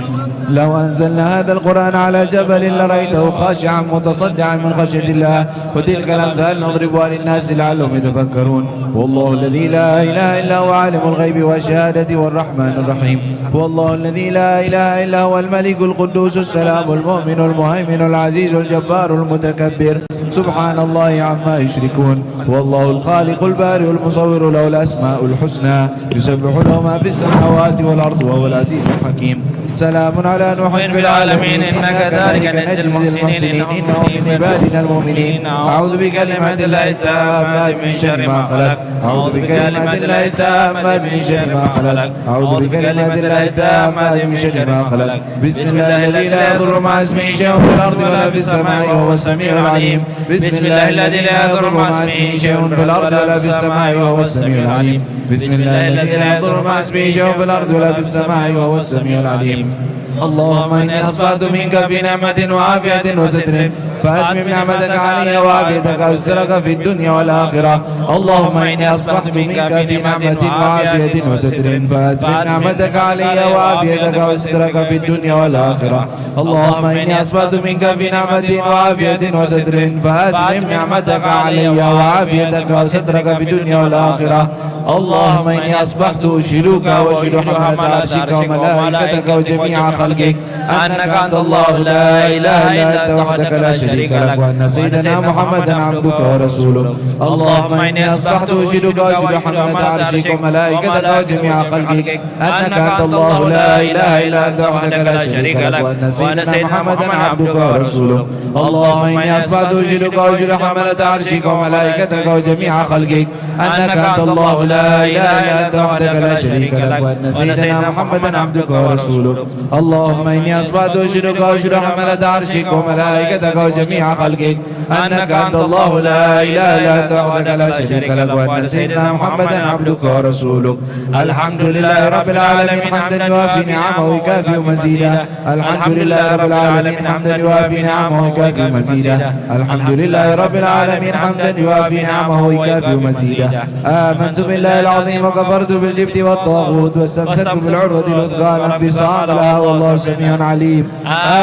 لو أنزلنا هذا القرآن على جبل لرأيته خاشعا متصدعا من خشية الله. وتلك الأمثال نضربها للناس لعلهم يتفكرون. والله الذي لا إله إلا هو عالم الغيب والشهادة والرحمن الرحيم. هو الله الذي لا إله إلا هو الملك القدوس السلام المؤمن المهيمن العزيز الجبار المتكبر. سبحان الله عما يشركون. هو الله الخالق البارئ المصور له الأسماء الحسنى يسبح له ما في السماوات والأرض وهو العزيز الحكيم. سلام على نوح في العالمين إنا كذلك نجزي المحسنين إنه من عبادنا المؤمنين. أعوذ بكلمات الله التامات من شر ما خلق. أعوذ بكلمات الله التامات من شر ما خلق. أعوذ بكلمات الله التامات من شر ما خلق. بسم الله الذي لا يضر مع اسمه شيء في الأرض ولا في السماء وهو السميع العليم. بسم الله الذي لا يضر مع اسمه شيء في الأرض ولا في السماء وهو السميع العليم. بسم الله الذي لا يضر مع اسمه شيء في الأرض ولا في السماء وهو السميع العليم. اللهم إني أصبحت منك في نعمة وعافية وستر فأتمم نعمتك علي وعافيتك وسترك في الدنيا والآخرة. اللهم إني أصبحت منك في نعمة وعافية وستر فأتمم نعمتك علي وعافيتك وسترك في الدنيا والآخرة. اللهم إني أصبحت منك في نعمة وعافية وستر فأتمم نعمتك علي وعافيتك وسترك في الدنيا والآخرة. اللهم إني أصبحت أشهدك وأشهد حملة عرشك وملائكتك وجميع خلقك أنك أنت الله لا إله إلا أنت وحدك لا شريك لك وأن سيدنا محمدا عبدك ورسولك. اللهم إني أصبحت أشهدك وأشهد حملة عرشك وملائكتك وجميع خلقك أنك أنت الله لا إله إلا أنت وحدك لا شريك لك وأن سيدنا محمدا عبدك ورسولك. اللهم إني أصبحت أشهدك وأشهد حملة عرشك وملائكتك وجميع خلقك أنك أنت الله لا إله إلا أنت وحدك لا شريك لك وأن سيدنا محمدا عبدك ورسولك. اللهم إني أصبحت أشهدك وأشهد حملة عرشك وملائكتك وجميع خلقك أنك أنت الله لا إله إلا أنت وحدك لا شريك لك وأن سيدنا محمدا عبدك ورسولك. الحمد لله رب العالمين حمدا يوافي نعمه ويكافئ مزيدا. الحمد لله رب العالمين حمدا يوافي نعمه ويكافئ مزيدا. الحمد لله رب العالمين حمدا يوافي نعمه ويكافئ مزيدا. آمنت بالله العظيم وكفرت بالجبت والطاغوت واستمسكت بالعروة الوثقى لا انفصام لها والله سميع عليم.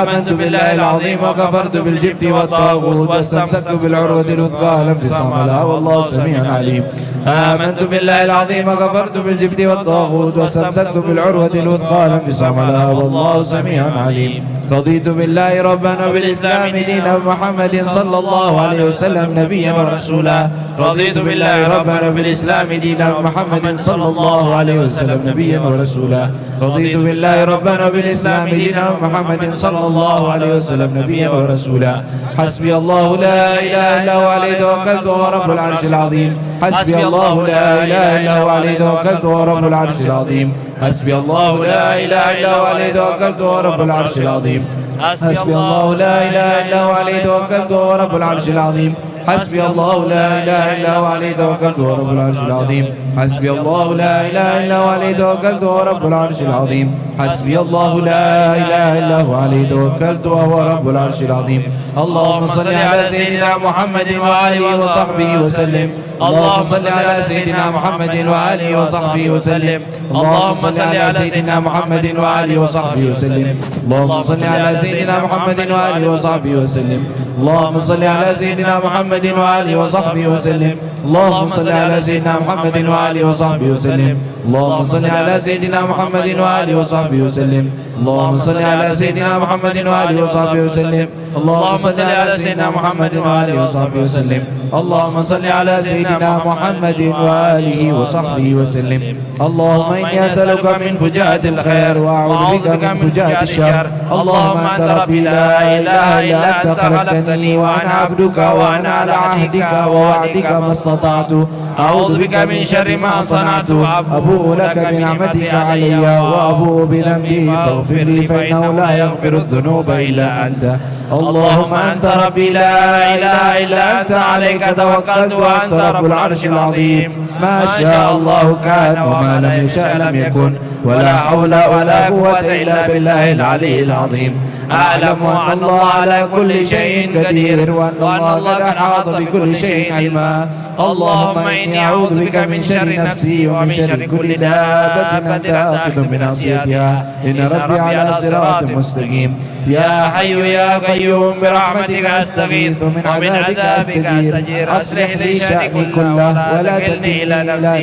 آمنت بالله العظيم وكفرت بالجبت والطاغوت واستمسكت بالعروة الوثقى لا انفصام لها والله سميع عليم. آمنت بالله العظيم وكفرت بالجبت والطاغوت واستمسكت بالعروة الوثقى لا انفصام لها والله سميع عليم. رضيت بالله ربا وبالإسلام دينا ومحمد صلى الله عليه وسلم نبيا ورسولا. رضيت بالله ربا وبالإسلام دينا ومحمد صلى الله عليه وسلم نبيا ورسولا. رضيت بالله ربا وبالإسلام دينا ومحمد صلى الله عليه وسلم نبيا ورسولا. حسبي الله لا إله إلا هو عليه توكلت وهو رب العرش العظيم. حسبي الله لا إله إلا هو عليه توكلت وهو رب العرش العظيم. حسبي الله لا إله إلا هو عليه توكلت وهو رب العرش العظيم. حسبي الله لا إله إلا هو عليه توكلت وهو رب العرش العظيم. حسبي الله لا إله إلا هو عليه توكلت وهو رب العرش العظيم. حسبي الله لا إله إلا هو عليه توكلت وهو رب العرش العظيم. حسبي الله لا إله إلا هو عليه توكلت وهو رب العرش العظيم. اللهم صل على سيدنا محمد وآله وصحبه وسلم. اللهم صل على سيدنا محمد وآله وصحبه وسلم. اللهم صل على سيدنا محمد وآله وصحبه وسلم. اللهم صل على سيدنا محمد وآله وصحبه وسلم. اللهم صل على سيدنا محمد وآله وصحبه وسلم. اللهم صل على سيدنا محمد وآله وصحبه وسلم. اللهم صل على سيدنا محمد وآله وصحبه وسلم. اللهم صل على سيدنا محمد وآله وصحبه وسلم. اللهم صل على سيدنا محمد وآله وصحبه وسلم. اللهم صل على سيدنا محمد وآله وصحبه وسلم. اللهم إني أسألك من فجاءة الخير وأعوذ بك من فجاءة الشر. اللهم أنت ربي لا إله إلا أنت خلقتني وأنا عبدك وأنا على عهدك ووعدك ما استطعت. أعوذ بك من شر ما صنعت. أبوء لك بنعمتك علي وأبوء بذنبي فاغفر لي فإنه لا يغفر الذنوب إلا أنت. اللهم أنت ربي لا إله إلا أنت عليك توكلت وأنت رب العرش العظيم. ما شاء الله كان وما لم يشاء لم يكن ولا حول ولا قوة إلا بالله العلي العظيم. أعلم أن الله على كل شيء قدير وأن الله قد أحاط بكل شيء علما. اللهم إني أعوذ بك من شر نفسي ومن شر كل دابة أنت آخذ بناصيتها إن ربي على صراط مستقيم. يا حي يا قيوم برحمتك أستغيث ومن عذابك أستجير. أصلح لي شأني كله ولا تكلني إلى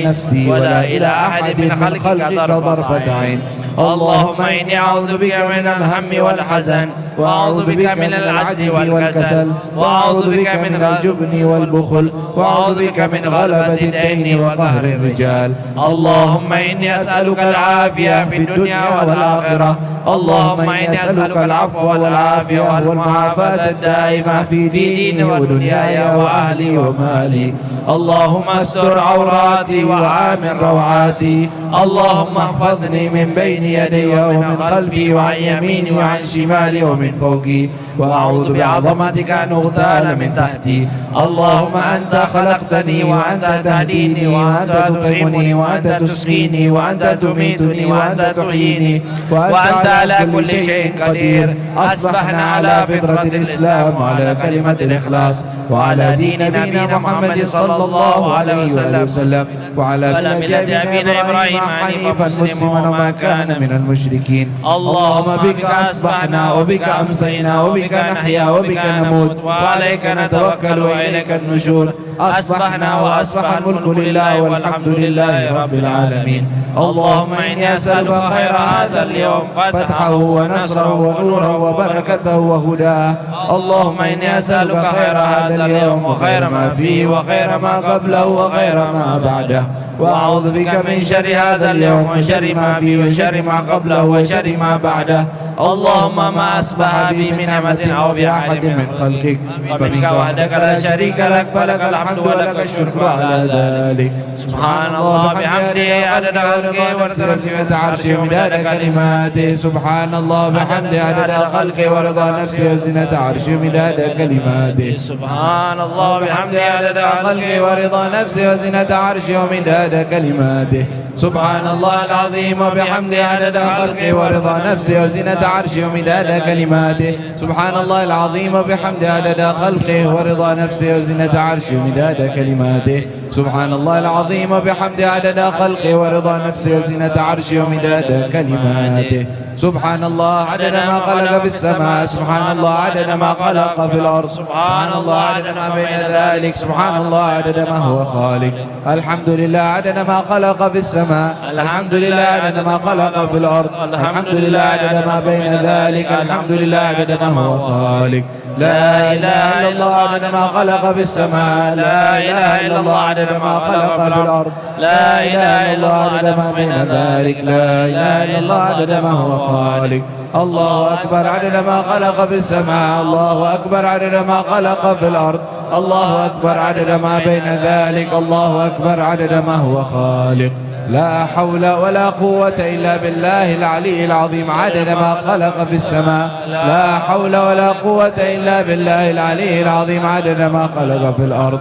نفسي ولا إلى أحد من خلقك طرفة عين. اللهم إني أعوذ بك من الهم والحزن وأعوذ بك من العجز والكسل وأعوذ بك من الجبن والبخل وأعوذ بك من غلبة الدين وقهر الرجال. اللهم إني أسألك العافية في الدنيا والآخرة. اللهم إني أسألك العفو والعافية والمعافاة الدائمة في ديني ودنياي وأهلي ومالي. اللهم استر عوراتي وآمن روعاتي. اللهم احفظني من بين يدي ومن خلفي وعن يميني وعن شمالي ومن فوقي. وأعوذ بعظمتك أن أغتال من تحتي. اللهم أنت خلقتني وأنت تهديني وأنت تطعمني وأنت تسقيني وأنت تميتني وأنت تحييني وأنت على كل شيء قدير. أصبحنا على فطرة الإسلام وعلى كلمة الإخلاص وعلى دين نبينا محمد صلى الله عليه وآله وسلم وعلى ملة أبينا إبراهيم حنيفا مسلما وما كان من المشركين. اللهم بك أصبحنا وبك أمسينا وبك نحيا وبك نموت وعليك نتوكل وإليك النشور. أصبحنا وأصبح الملك لله والحمد لله رب العالمين. اللهم إني أسألك خير هذا اليوم، فتحه ونصره ونوره وبركته وهداه. اللهم إني أسألك خير هذا اليوم وخير ما فيه وخير ما قبله وخير ما بعده، وأعوذ بك من شر هذا اليوم وشر ما فيه وشر ما قبله وشر ما بعده. اللهم ما أصبح بي من نعمة أو بأحد من خلقك فمنك وحدك لا شريك لك، فلك الحمد ولك الشكر على ذلك. سبحان الله بحمده عدد خلقه ورضا عرشه ومداد كلماته. سبحان الله بحمده عدد خلقه ورضا نفسه وزنة عرشه ومداد كلماته. سبحان الله بحمده عدد خلقه ورضا نفسه وزنة عرشه ومداد كلماته. سبحان الله العظيم وبحمده عدد خلقه ورضا نفسه وزنة عرشه ومداد كلماته. سبحان الله العظيم وبحمده عدد خلقه ورضا نفسه وزنة عرشه ومداد كلماته. سبحان الله العظيم وبحمده عدد خلقه ورضا نفسه وزنة عرشه ومداد كلماته. سبحان الله عدد ما خلق في السماء، سبحان الله عدد ما خلق في الأرض، سبحان الله عدد ما بين ذلك، سبحان الله عدد ما هو خالق. الحمد لله عدد ما خلق في السماء، الحمد لله عدد ما خلق في الأرض، الحمد لله عدد ما بين ذلك، الحمد لله عدد ما هو خالق. لا إله إلا الله عدد ما خلق في السماء، لا إله إلا الله عدد ما خلق في الأرض، لا إله إلا الله عدد ما بين ذلك، لا إله إلا الله عدد ما هو خالق. الله أكبر عدد ما خلق في السماء، الله أكبر عدد ما خلق في الأرض، الله أكبر عدد ما بين ذلك، الله أكبر عدد ما هو خالق. لا حول ولا قوة إلا بالله العلي العظيم عدد ما خلق في السماء، لا حول ولا قوة إلا بالله العلي العظيم عدد ما خلق في الأرض،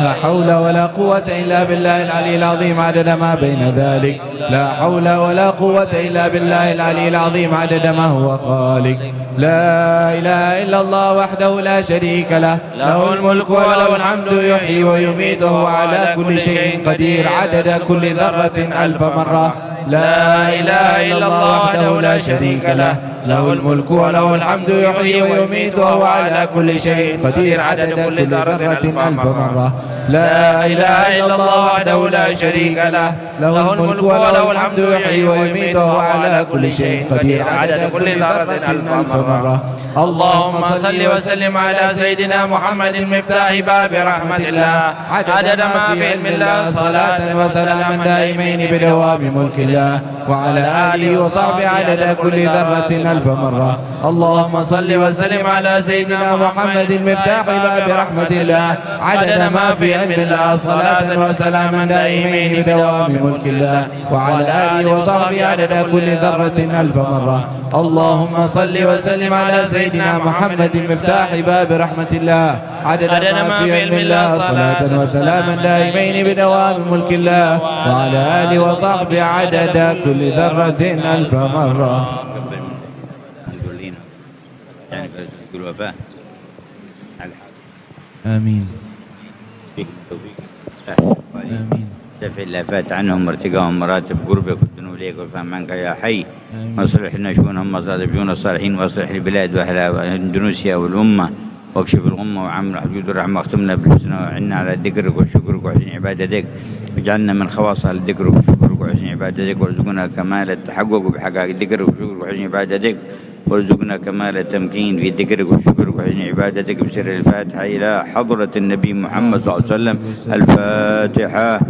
لا حول ولا قوة إلا بالله العلي العظيم عدد ما بين ذلك، لا حول ولا قوة إلا بالله العلي العظيم عدد ما هو خالق. لا إله إلا الله وحده لا شريك له، له الملك وله الحمد يحيي ويميت وهو على كل شيء قدير عدد كل ذرة ألف مرة. لا إله إلا الله وحده لا شريك له، له الملك وله الحمد يحيي ويميت وهو على كل شيء قدير عدد كل ذرة ألف مرة. لا إله إلا الله وحده لا شريك له، له الملك وله الحمد يحيي ويميت وهو على كل شيء قدير عدد كل ذرة ألف مرة. اللهم صل وسلم على سيدنا محمد مفتاح باب رحمة الله عدد ما في علم الله، صلاة وسلاما دائمين بدوام ملك الله، وعلى آله وصحبه عدد كل ذرة ألف مرة. اللهم صل وسلم على سيدنا محمد مفتاح باب رحمة الله عدد ما في علم الله، صلاة وسلاما دائمين بدوام ملك الله، وعلى آله وصحبه عدد كل ذرة ألف مرة. اللهم صل وسلم على سيدنا محمد مفتاح باب رحمة الله عدد ما في علم الله، صلاة وسلاما دائمين بدوام ملك الله، وعلى آله وصحبه عدد كل ذرة ألف مرة. آمين آمين. دفع الآفات عنهم وارتقاهم مراتب قربك والدنو إليك والفهم عنك يا حي. واصلح لنا شؤونهم وصلح بشؤون الصالحين، واصلح البلاد وأهلها اندونيسيا والأمة، واكشف الغمة وعمل حدود الرحمة، واختمنا بالحسنى وعنا على ذكرك وشكرك وحسن عبادتك، واجعلنا من خواص أهل ذكرك وشكرك وحسن عبادتك، وارزقنا كمال التحقق بحقائق ذكرك وشكرك وحسن عبادتك، وارزقنا كمال التمكين في ذكرك وشكرك وحسن عبادتك بسر الفاتحة إلى حضرة النبي محمد صلى الله عليه وسلم. الفاتحة.